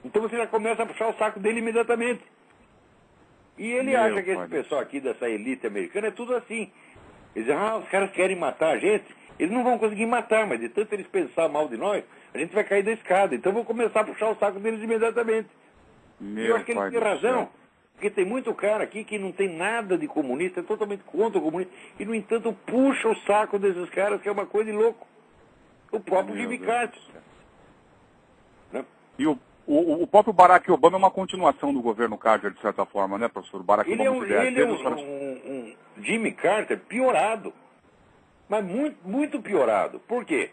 S1: Então você já começa a puxar o saco dele imediatamente. E ele acha que esse pessoal aqui dessa elite americana é tudo assim. Eles dizem, os caras querem matar a gente. Eles não vão conseguir matar, mas de tanto eles pensar mal de nós, a gente vai cair da escada. Então eu vou começar a puxar o saco deles imediatamente. E eu acho que ele tem razão. Porque tem muito cara aqui que não tem nada de comunista, é totalmente contra o comunismo. E, no entanto, puxa o saco desses caras, que é uma coisa de louco. O próprio Jimmy Carter. Né?
S4: E o próprio Barack Obama é uma continuação do governo Carter, de certa forma, né, professor? O Barack
S1: Ele
S4: Obama
S1: é um Jimmy Carter piorado. Mas muito, muito piorado. Por quê?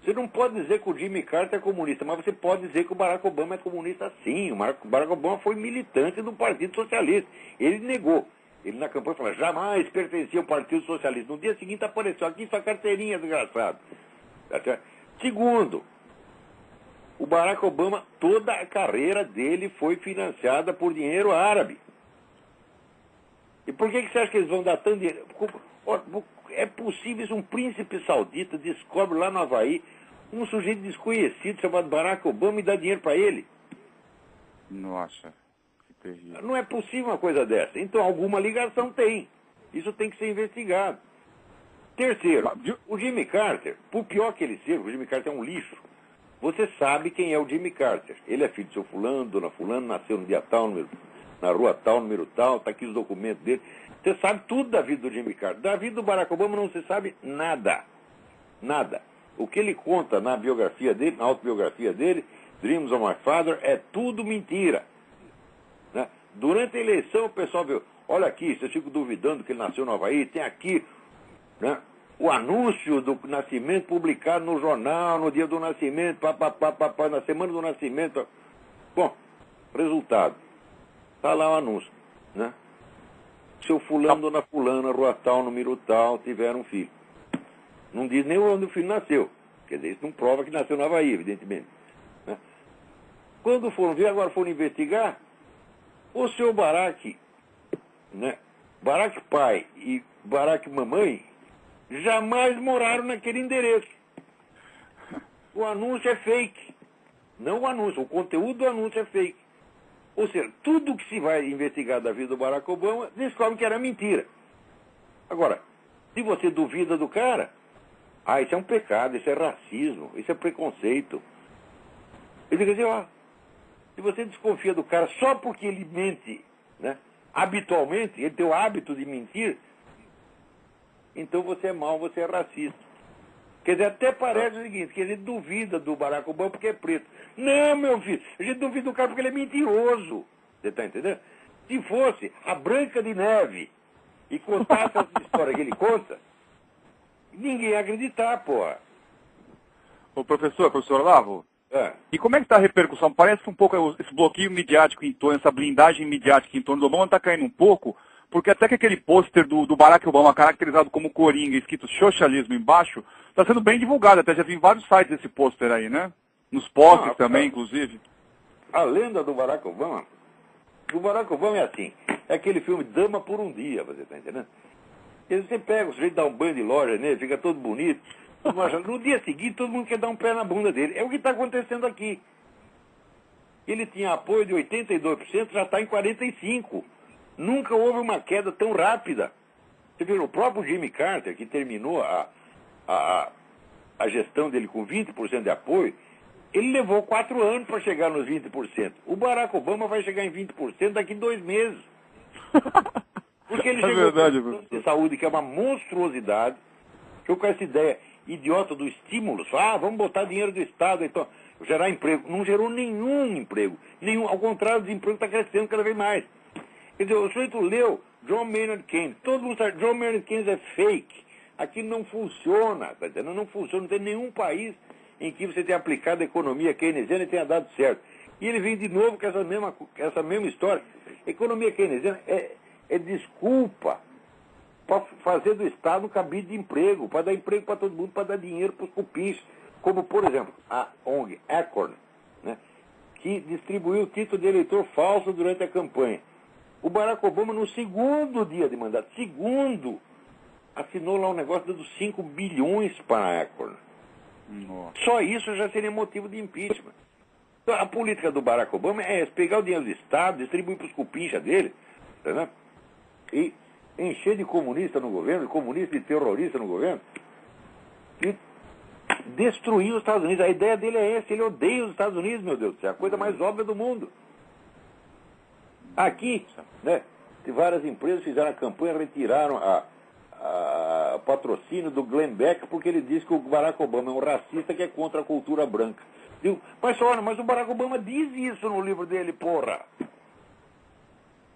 S1: Você não pode dizer que o Jimmy Carter é comunista, mas você pode dizer que o Barack Obama é comunista sim. O Barack Obama foi militante do Partido Socialista. Ele negou. Ele na campanha falou, jamais pertencia ao Partido Socialista. No dia seguinte apareceu aqui sua carteirinha, desgraçado. Segundo, o Barack Obama, toda a carreira dele foi financiada por dinheiro árabe. E por que você acha que eles vão dar tanto dinheiro? É possível, um príncipe saudita descobre lá no Havaí um sujeito desconhecido chamado Barack Obama e dá dinheiro para ele.
S4: Nossa, que terrível.
S1: Não é possível uma coisa dessa. Então alguma ligação tem. Isso tem que ser investigado. Terceiro, o Jimmy Carter, por pior que ele seja, o Jimmy Carter é um lixo. Você sabe quem é o Jimmy Carter. Ele é filho do seu fulano, dona fulano, nasceu no dia tal, número. na rua tal, número tal, está aqui os documentos dele. Você sabe tudo da vida do Jimmy Carter. Da vida do Barack Obama não se sabe nada. Nada. O que ele conta na biografia dele, na autobiografia dele, Dreams of My Father, é tudo mentira. Né? Durante a eleição, o pessoal viu, olha aqui, vocês ficam duvidando que ele nasceu no Havaí, tem aqui, né, o anúncio do nascimento publicado no jornal, no dia do nascimento, na semana do nascimento. Bom, resultado. Está lá o anúncio, né? Seu fulano, dona fulana, rua tal, número tal, tiveram um filho. Não diz nem onde o filho nasceu. Quer dizer, isso não prova que nasceu no Havaí, evidentemente. Né? Quando foram ver, agora foram investigar, o seu Barack, né? Barack pai e Barack mamãe, jamais moraram naquele endereço. O anúncio é fake. Não o anúncio, o conteúdo do anúncio é fake. Ou seja, tudo que se vai investigar da vida do Barack Obama, descobre que era mentira. Agora, se você duvida do cara, isso é um pecado, isso é racismo, isso é preconceito. Ele quer dizer, se você desconfia do cara só porque ele mente, né, habitualmente, ele tem o hábito de mentir, então você é mau, você é racista. Quer dizer, até parece o seguinte, que a gente duvida do Barack Obama porque é preto. Não, meu filho, a gente duvida do cara porque ele é mentiroso. Você está entendendo? Se fosse a Branca de Neve e contasse essa história que ele conta, ninguém ia acreditar, porra.
S4: Ô, professor Olavo, e como é que está a repercussão? Parece que um pouco esse bloqueio midiático em torno, essa blindagem midiática em torno do Obama está caindo um pouco, porque até que aquele pôster do Barack Obama, caracterizado como Coringa, escrito socialismo embaixo, está sendo bem divulgado. Até já vi em vários sites esse pôster aí, né? Nos posters também, inclusive.
S1: A lenda do Barack Obama é assim, é aquele filme Dama por um Dia, você está entendendo? E você pega o sujeito, dá um banho de loja nele, fica todo bonito, no dia seguinte todo mundo quer dar um pé na bunda dele. É o que está acontecendo aqui. Ele tinha apoio de 82%, já está em 45%. Nunca houve uma queda tão rápida. Você viu, o próprio Jimmy Carter, que terminou a gestão dele com 20% de apoio, ele levou 4 anos para chegar nos 20%. O Barack Obama vai chegar em 20% daqui a 2 meses. Porque ele chegou com um plano de saúde que é uma monstruosidade, chegou com essa ideia idiota do estímulo, vamos botar dinheiro do Estado, então, gerar emprego. Não gerou nenhum emprego. Ao contrário, o desemprego está crescendo cada vez mais. Quer dizer, o sujeito leu John Maynard Keynes. Todo mundo sabe, John Maynard Keynes é fake. Aqui não funciona, tá entendendo? Não funciona. Não tem nenhum país em que você tenha aplicado a economia keynesiana e tenha dado certo. E ele vem de novo com essa mesma história. A economia keynesiana é desculpa para fazer do Estado um cabide de emprego, para dar emprego para todo mundo, para dar dinheiro para os cupins. Como, por exemplo, a ONG Acorn, né, que distribuiu o título de eleitor falso durante a campanha. O Barack Obama, no segundo dia de mandato, assinou lá um negócio dos 5 bilhões para a Acorn. Nossa. Só isso já seria motivo de impeachment. Então, a política do Barack Obama é pegar o dinheiro do Estado, distribuir para os cupincha dele, tá, e encher de comunista no governo, comunista e terrorista no governo, e destruir os Estados Unidos. A ideia dele é essa, ele odeia os Estados Unidos, meu Deus do céu, a coisa mais óbvia do mundo. Aqui, né, várias empresas fizeram a campanha, retiraram o patrocínio do Glenn Beck porque ele disse que o Barack Obama é um racista que é contra a cultura branca. Digo, mas o Barack Obama diz isso no livro dele, porra.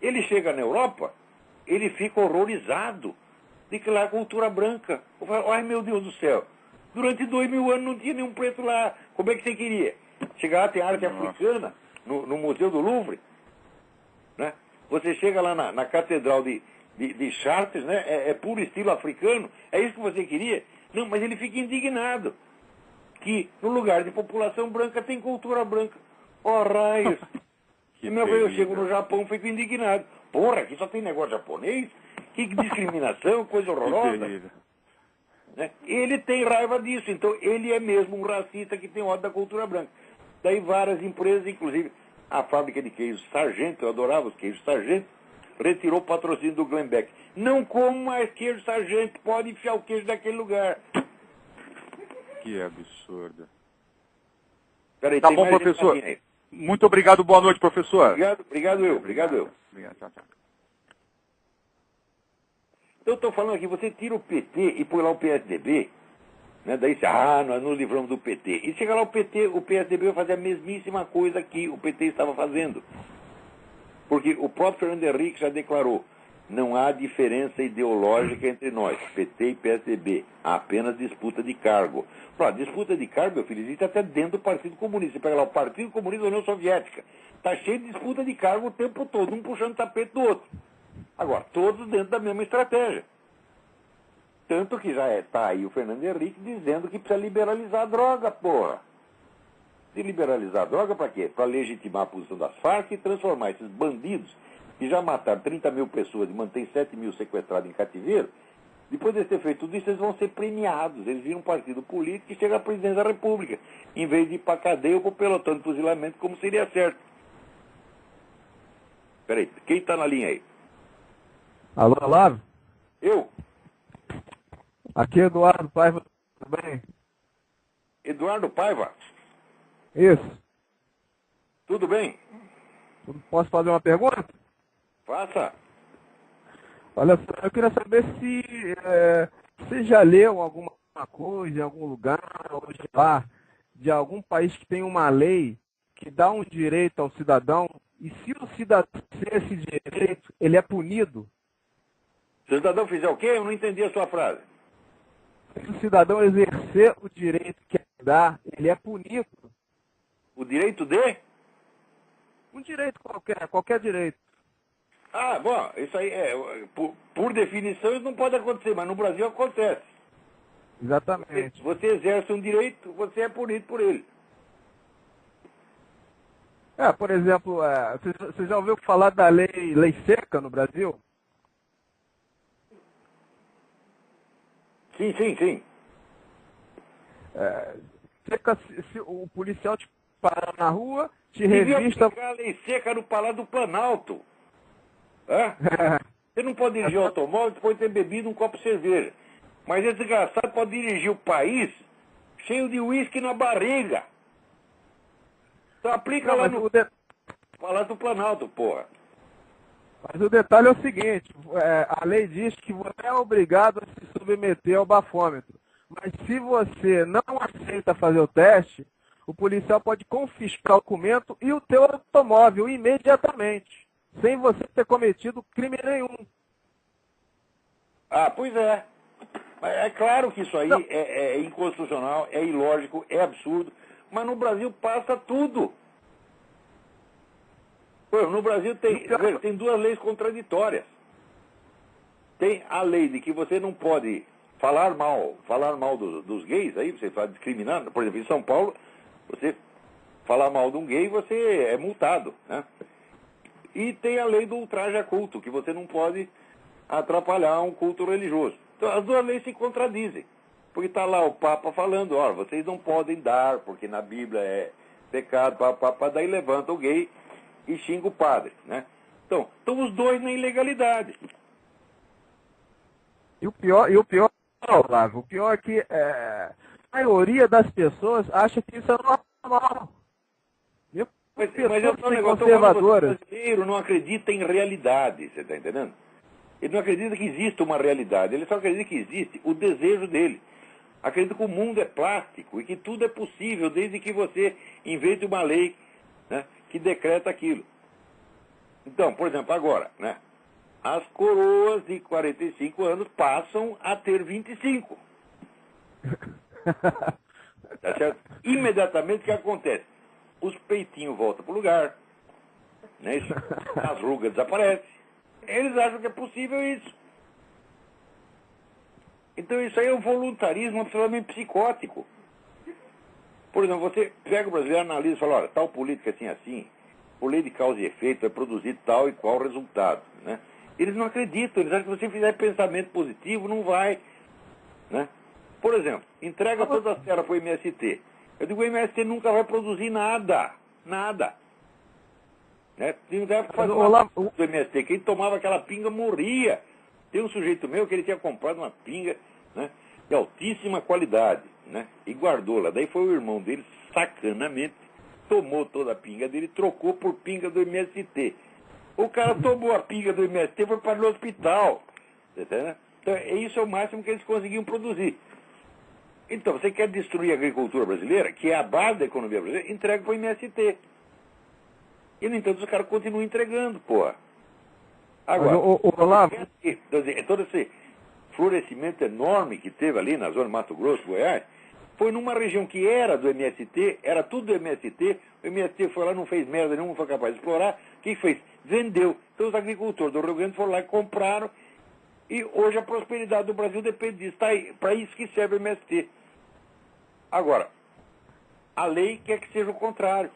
S1: Ele chega na Europa, ele fica horrorizado de que lá é cultura branca. Eu falo, ai meu Deus do céu, durante 2000 anos não tinha nenhum preto lá. Como é que você queria? Chegar lá, tem arte africana no Museu do Louvre. Né? Você chega lá na Catedral de Chartres, né? É puro estilo africano. É isso que você queria? Não, mas ele fica indignado que no lugar de população branca tem cultura branca. Raios! Eu chego no Japão e fico indignado. Porra, aqui só tem negócio japonês? Que discriminação, coisa horrorosa. Né? Ele tem raiva disso, então ele é mesmo um racista que tem ódio da cultura branca. Daí várias empresas, inclusive a fábrica de queijos Sargento, eu adorava os queijos Sargento, retirou o patrocínio do Glenn Beck. Não como mais queijo Sargento, pode enfiar o queijo daquele lugar.
S4: Que absurdo.
S1: Peraí,
S4: tá bom, professor. Muito obrigado, boa noite, professor.
S1: Obrigado eu.
S4: Obrigado, tchau, tchau.
S1: Então eu estou falando aqui, você tira o PT e põe lá o PSDB, né? Daí você, nós nos livramos do PT. E chega lá o PSDB vai fazer a mesmíssima coisa que o PT estava fazendo. Porque o próprio Fernando Henrique já declarou, não há diferença ideológica entre nós, PT e PSDB, há apenas disputa de cargo. Disputa de cargo, meu filho, existe até dentro do Partido Comunista. Você pega lá o Partido Comunista da União Soviética, está cheio de disputa de cargo o tempo todo, um puxando o tapete do outro. Agora, todos dentro da mesma estratégia. Tanto que já está aí o Fernando Henrique dizendo que precisa liberalizar a droga, porra. Se liberalizar a droga para quê? Para legitimar a posição das Farc e transformar esses bandidos que já mataram 30 mil pessoas e mantêm 7 mil sequestrados em cativeiro. Depois de ter feito tudo isso, eles vão ser premiados. Eles viram um partido político e chega à presidência da República, em vez de ir para a cadeia ou para o pelotão de fuzilamento, como seria certo. Peraí, quem está na linha aí?
S5: Alô, Olavo?
S1: Eu?
S5: Aqui é Eduardo Paiva, tudo bem?
S1: Eduardo Paiva?
S5: Isso.
S1: Tudo bem?
S5: Posso fazer uma pergunta?
S1: Faça.
S5: Olha só, eu queria saber se você já leu alguma coisa em algum lugar, ou lá, de algum país que tem uma lei que dá um direito ao cidadão, e se o cidadão tem esse direito, ele é punido?
S1: Se o cidadão fizer o quê? Eu não entendi a sua frase.
S5: Se o cidadão exercer o direito que dá, ele é punido.
S1: O direito de?
S5: Um direito qualquer direito.
S1: Bom, isso aí por definição isso não pode acontecer, mas no Brasil acontece.
S5: Exatamente.
S1: Você exerce um direito, você é punido por ele.
S5: Por exemplo, você já ouviu falar da lei seca no Brasil?
S1: Sim.
S5: Seca, se o policial te para na rua, te revista...
S1: Devia pegar a lei seca no Palácio do Planalto. Você não pode dirigir o automóvel depois de ter bebido um copo de cerveja. Mas esse desgraçado pode dirigir o país cheio de uísque na barriga. Então aplica lá no Palácio do Planalto, porra.
S5: Mas o detalhe é o seguinte, a lei diz que você é obrigado a se submeter ao bafômetro. Mas se você não aceita fazer o teste, o policial pode confiscar o documento e o teu automóvel imediatamente, sem você ter cometido crime nenhum.
S1: Pois é. É claro que isso aí é inconstitucional, é ilógico, é absurdo, mas no Brasil passa tudo. No Brasil tem duas leis contraditórias. Tem a lei de que você não pode falar mal dos gays, aí você está discriminando. Por exemplo, em São Paulo, você falar mal de um gay, você é multado, né? E tem a lei do ultraje a culto, que você não pode atrapalhar um culto religioso. Então, as duas leis se contradizem. Porque está lá o Papa falando, vocês não podem dar, porque na Bíblia é pecado, daí levanta o gay e xinga o padre, né? Então, estão os dois na ilegalidade.
S5: E o pior, Olavo, o pior é que a maioria das pessoas acha que isso é normal.
S1: Mas eu tô
S5: conservadoras.
S1: O brasileiro não acredita em realidade, você está entendendo? Ele não acredita que existe uma realidade, ele só acredita que existe o desejo dele. Acredita que o mundo é plástico e que tudo é possível desde que você invente uma lei, né, que decreta aquilo. Então, por exemplo, agora, né, as coroas de 45 anos passam a ter 25. Tá certo? Imediatamente o que acontece? Os peitinhos voltam para o lugar, né, as rugas desaparecem. Eles acham que é possível isso. Então isso aí é um voluntarismo absolutamente psicótico. Por exemplo, você pega o brasileiro, analisa e fala, tal política assim, por lei de causa e efeito, vai produzir tal e qual resultado, né? Eles não acreditam, eles acham que se você fizer pensamento positivo, não vai, né? Por exemplo, entrega todas as terras para o MST. Eu digo, o MST nunca vai produzir nada. Né? Tem uma época que fazia do MST, quem tomava aquela pinga morria. Tem um sujeito meu que ele tinha comprado uma pinga, né, de altíssima qualidade, né, e guardou lá. Daí foi o irmão dele, sacanamente, tomou toda a pinga dele e trocou por pinga do MST. O cara tomou a pinga do MST e foi para o hospital. Entendeu? Então, isso é o máximo que eles conseguiam produzir. Então, você quer destruir a agricultura brasileira, que é a base da economia brasileira, entrega para o MST. E, no entanto, os caras continuam entregando, porra. Agora,
S5: Olavo,
S1: todo esse florescimento enorme que teve ali na zona de Mato Grosso, Goiás, foi numa região que era do MST, era tudo do MST, o MST foi lá, não fez merda nenhuma, não foi capaz de explorar, o que fez? Vendeu. Então os agricultores do Rio Grande foram lá e compraram, e hoje a prosperidade do Brasil depende disso. Tá aí, para isso que serve o MST. Agora, a lei quer que seja o contrário.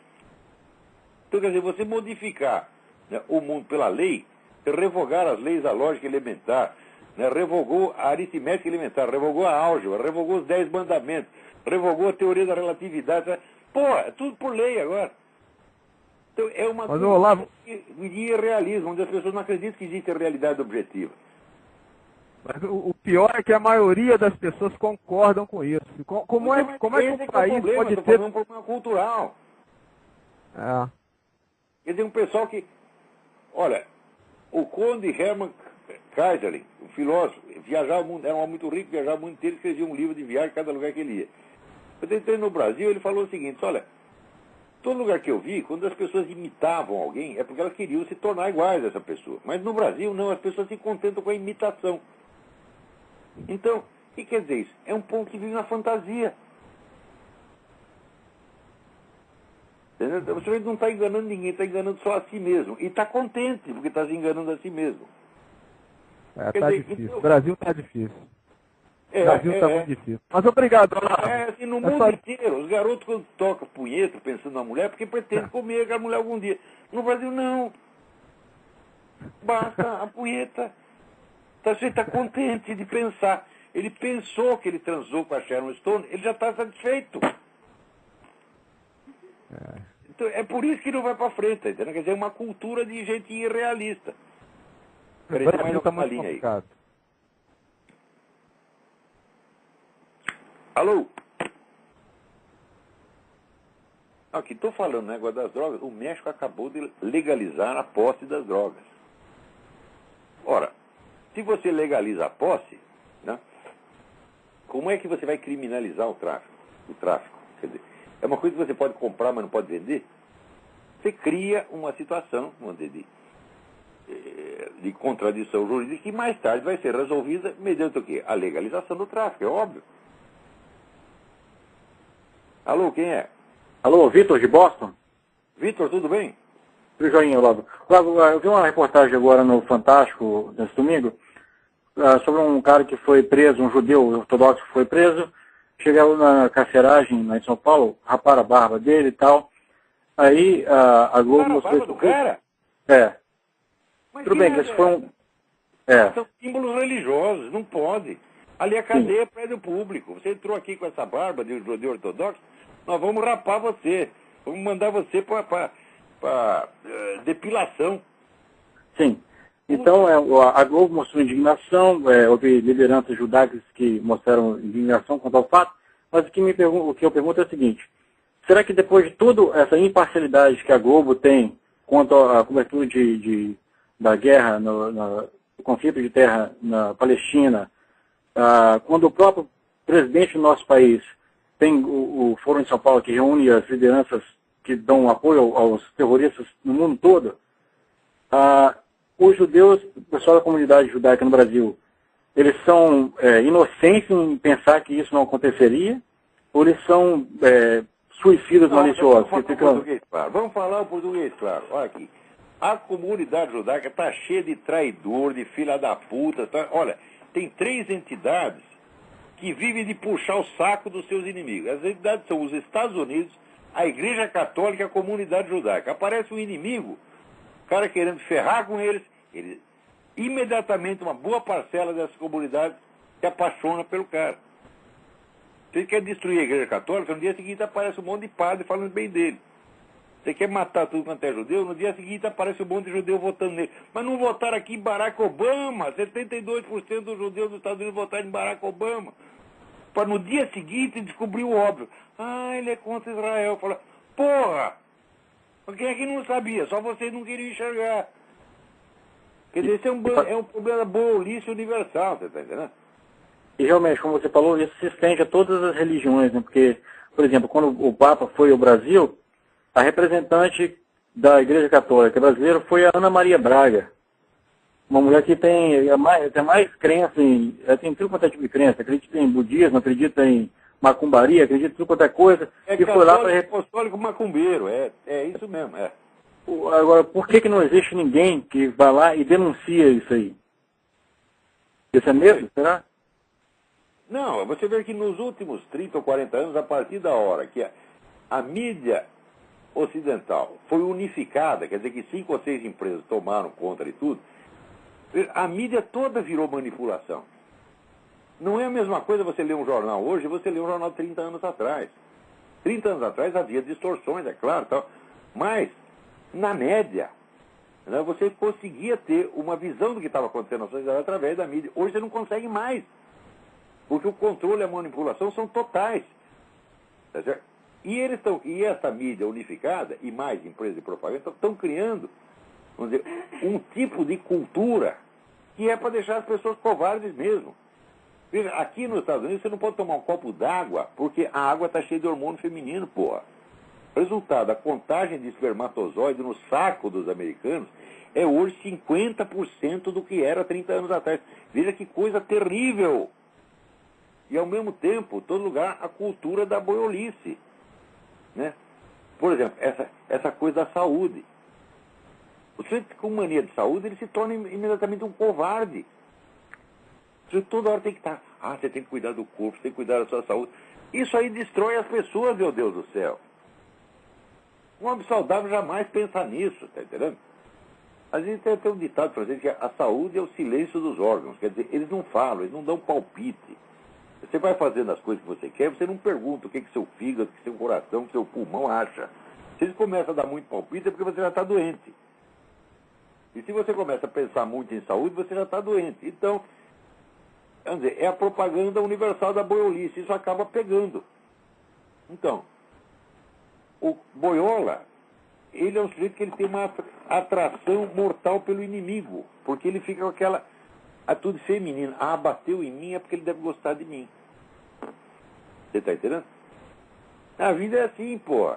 S1: Então, quer dizer, você modificar, né, o mundo pela lei, revogar as leis da lógica elementar, né, revogou a aritmética elementar, revogou a álgebra, revogou os 10 mandamentos, revogou a teoria da relatividade. Né? Pô, é tudo por lei agora. Então, é uma
S5: Olavo,
S1: de irrealismo, onde as pessoas não acreditam que existe a realidade objetiva.
S5: mas o pior é que a maioria das pessoas concordam com isso. Como é que um país pode ter...
S1: um problema cultural.
S5: É.
S1: Quer dizer, um pessoal que... Olha, o conde Hermann Kaiserling, um filósofo, viajava o mundo, era um homem muito rico, viajava o mundo inteiro, escrevia um livro de viagem em cada lugar que ele ia. Eu entrei no Brasil, ele falou o seguinte, olha, todo lugar que eu vi, quando as pessoas imitavam alguém, é porque elas queriam se tornar iguais a essa pessoa. Mas no Brasil, não, as pessoas se contentam com a imitação. Então, o que quer dizer isso? É um povo que vive na fantasia. Entendeu? Você não está enganando ninguém, está enganando só a si mesmo. E está contente, porque está se enganando a si mesmo.
S5: Tá difícil.
S1: Então,
S5: o Brasil tá difícil. O Brasil tá muito difícil. Mas obrigado, Olavo.
S1: Assim, no mundo inteiro, os garotos quando tocam punheta pensando na mulher, porque pretendem comer aquela mulher algum dia. No Brasil, não. Basta a punheta. Então, você está contente de pensar. Ele pensou que ele transou com a Sharon Stone, ele já está satisfeito. Então, é por isso que não vai para frente, tá entendendo? Quer dizer, é uma cultura de gente irrealista.
S5: O Brasil está muito complicado.
S1: Alô? Aqui, estou falando no negócio das drogas. O México acabou de legalizar a posse das drogas. Ora, se você legaliza a posse, né, como é que você vai criminalizar o tráfico? Quer dizer, é uma coisa que você pode comprar, mas não pode vender? Você cria uma situação de contradição jurídica que mais tarde vai ser resolvida mediante o quê? A legalização do tráfico, é óbvio. Alô, quem é?
S6: Alô, Vitor de Boston?
S1: Vitor, tudo bem?
S6: Tudo joinha, Olavo. Olavo, eu vi uma reportagem agora no Fantástico, nesse domingo, sobre um cara que foi preso, um judeu ortodoxo que foi preso, chegou na carceragem lá em São Paulo, raparam a barba dele e tal. Aí a Globo mostrou...
S1: A barba do cara?
S6: É.
S1: Mas
S6: tudo bem, que isso foi um...
S1: São símbolos religiosos, não pode. Ali a cadeia é prédio público. Você entrou aqui com essa barba de judeu ortodoxo, nós vamos rapar você. Vamos mandar você para depilação.
S6: Sim. Então, a Globo mostrou indignação, houve lideranças judaicas que mostraram indignação quanto ao fato, mas o que eu pergunto é o seguinte, será que depois de toda essa imparcialidade que a Globo tem quanto à cobertura da guerra, do conflito de terra na Palestina, quando o próprio presidente do nosso país tem o Fórum de São Paulo que reúne as lideranças que dão apoio aos terroristas no mundo todo, os judeus, o pessoal da comunidade judaica no Brasil, eles são inocentes em pensar que isso não aconteceria, ou eles são suicidas maliciosos?
S1: Vamos falar o português claro. Olha aqui. A comunidade judaica está cheia de traidor, de filha da puta. Olha, tem 3 entidades que vivem de puxar o saco dos seus inimigos. As entidades são os Estados Unidos, a Igreja Católica e a comunidade judaica. Aparece um inimigo, o cara querendo ferrar com eles, imediatamente uma boa parcela dessas comunidades se apaixona pelo cara. Você quer destruir a Igreja Católica, no dia seguinte aparece um monte de padre falando bem dele. Você quer matar tudo quanto é judeu, no dia seguinte aparece um monte de judeu votando nele. Mas não votaram aqui em Barack Obama. 72% dos judeus dos Estados Unidos votaram em Barack Obama. Para no dia seguinte descobrir o óbvio. Ele é contra Israel. Fala, porra! Quem é que não sabia? Só vocês não queriam enxergar. Quer dizer, esse é um problema da boolice universal, você está entendendo?
S6: E realmente, como você falou, isso se estende a todas as religiões, né? Porque, por exemplo, quando o Papa foi ao Brasil, a representante da Igreja Católica brasileira foi a Ana Maria Braga. Uma mulher que tem mais crença ela tem tudo quanto é tipo de crença, acredita em budismo, acredita em macumbaria, acredita em tudo quanto é coisa.
S1: E foi lá para apostólico macumbeiro, é isso mesmo, é.
S6: Agora, por que não existe ninguém que vai lá e denuncia isso aí? Isso é medo, será?
S1: Não, você vê que nos últimos 30 ou 40 anos, a partir da hora que a mídia ocidental foi unificada, quer dizer que 5 ou 6 empresas tomaram conta de tudo, a mídia toda virou manipulação. Não é a mesma coisa você ler um jornal hoje e você ler um jornal de 30 anos atrás. 30 anos atrás havia distorções, é claro, tal, mas, na média, né, você conseguia ter uma visão do que estava acontecendo na sociedade através da mídia. Hoje você não consegue mais, porque o controle e a manipulação são totais. Tá certo? E essa mídia unificada, e mais empresas de propaganda, estão criando, vamos dizer, um tipo de cultura que é para deixar as pessoas covardes mesmo. Veja, aqui nos Estados Unidos você não pode tomar um copo d'água porque a água está cheia de hormônio feminino, porra. Resultado, a contagem de espermatozoide no saco dos americanos é hoje 50% do que era 30 anos atrás. Veja que coisa terrível. E ao mesmo tempo, todo lugar, a cultura da boiolice. Né? Por exemplo, essa coisa da saúde. O sujeito com mania de saúde, ele se torna imediatamente um covarde. O sujeito toda hora tem que estar, você tem que cuidar do corpo, você tem que cuidar da sua saúde. Isso aí destrói as pessoas, meu Deus do céu. Um homem saudável jamais pensa nisso, tá entendendo? Às vezes tem até um ditado francês que a saúde é o silêncio dos órgãos. Quer dizer, eles não falam, eles não dão palpite. Você vai fazendo as coisas que você quer, você não pergunta o que seu fígado, o que seu coração, o que seu pulmão acha. Se eles começam a dar muito palpite é porque você já está doente. E se você começa a pensar muito em saúde, você já está doente. Então, quer dizer, é a propaganda universal da boiolice. Isso acaba pegando. Então, o boiola, ele é um sujeito que ele tem uma atração mortal pelo inimigo. Porque ele fica com aquela atitude feminina. Bateu em mim é porque ele deve gostar de mim. Você está entendendo? A vida é assim, pô.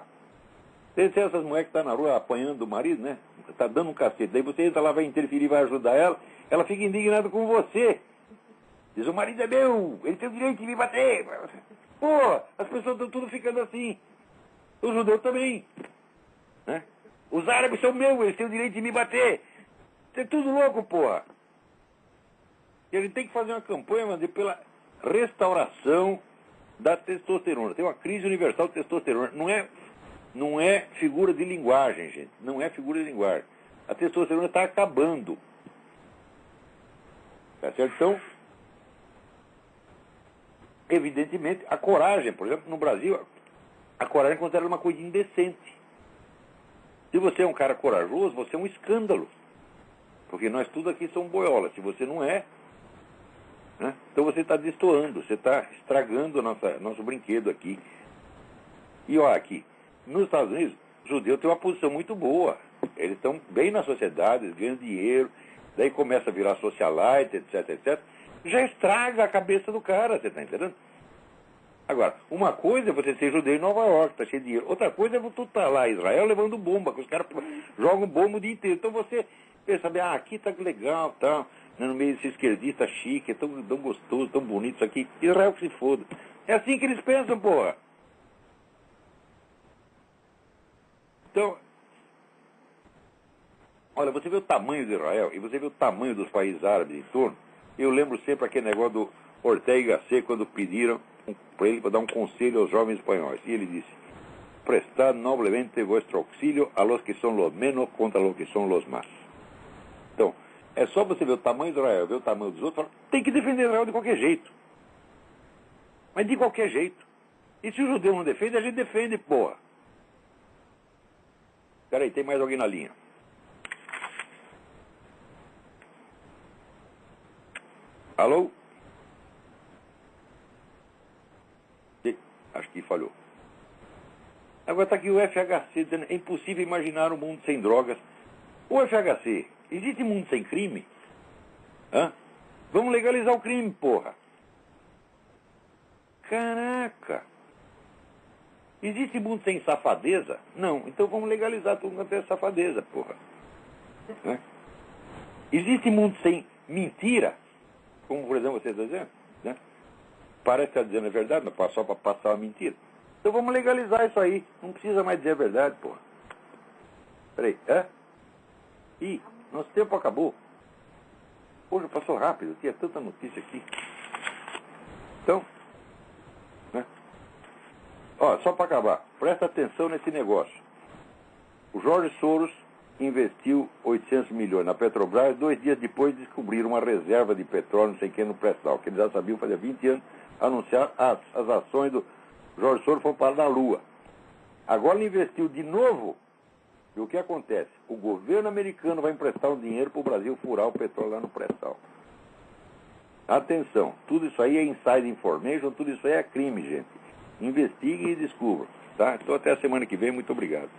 S1: Tem essas mulheres que estão na rua apanhando o marido, né? Está dando um cacete. Daí você entra lá, vai interferir, vai ajudar ela fica indignada com você. Diz, o marido é meu, ele tem o direito de me bater. Pô, as pessoas estão tudo ficando assim. Os judeus também. Né? Os árabes são meus, eles têm o direito de me bater. Você é tudo louco, porra. E a gente tem que fazer uma campanha, mas pela restauração da testosterona. Tem uma crise universal de testosterona. Não é figura de linguagem, gente. Não é figura de linguagem. A testosterona está acabando. Tá certo? Então, evidentemente, a coragem, por exemplo, no Brasil, a coragem é considerada uma coisa indecente. Se você é um cara corajoso, você é um escândalo. Porque nós tudo aqui somos boiolas. Se você não é, né? Então você está destoando, você está estragando nosso brinquedo aqui. E olha aqui, nos Estados Unidos, os judeus têm uma posição muito boa. Eles estão bem na sociedade, eles ganham dinheiro, daí começa a virar socialite, etc, etc. Já estraga a cabeça do cara, você está entendendo? Agora, uma coisa é você ser judeu em Nova York, está cheio de dinheiro. Outra coisa é você estar lá em Israel levando bomba, que os caras jogam bomba o dia inteiro. Então você pensa, aqui tá legal, tá, no meio desse esquerdista chique, é tão gostoso, tão bonito isso aqui. Israel que se foda. É assim que eles pensam, porra. Então, olha, você vê o tamanho de Israel e você vê o tamanho dos países árabes em torno. Eu lembro sempre aquele negócio do Ortega y Gasset, quando pediram para ele dar um conselho aos jovens espanhóis. E ele disse, prestad noblemente vuestro auxílio a los que son los menos contra los que son los más. Então, é só você ver o tamanho de Israel, ver o tamanho dos outros, tem que defender Israel de qualquer jeito. Mas de qualquer jeito. E se o judeu não defende, a gente defende, porra. Peraí, tem mais alguém na linha. Alô? Acho que falhou. Agora está aqui o FHC dizendo, é impossível imaginar um mundo sem drogas. O FHC, Existe mundo sem crime? Hã? Vamos legalizar o crime, porra. Caraca. Existe mundo sem safadeza? Não. Então vamos legalizar tudo quanto é safadeza, porra. Hã? Existe mundo sem mentira? Como, por exemplo, você está dizendo? Né? Parece que está dizendo a verdade, mas só para passar uma mentira. Então vamos legalizar isso aí. Não precisa mais dizer a verdade, porra. Peraí, Ih, nosso tempo acabou. Poxa, passou rápido, tinha tanta notícia aqui. Então, né? Ó, só para acabar, presta atenção nesse negócio. O Jorge Soros investiu 800 milhões na Petrobras, 2 dias depois descobriram uma reserva de petróleo, não sei quem, no pré-sal, que eles já sabiam fazer 20 anos, anunciar as ações do Jorge Soros foram para a Lua. Agora ele investiu de novo. E o que acontece? O governo americano vai emprestar um dinheiro para o Brasil furar o petróleo lá no pré-sal. Atenção, tudo isso aí é inside information, tudo isso aí é crime, gente. Investiguem e descubram. Tá? Então até a semana que vem, muito obrigado.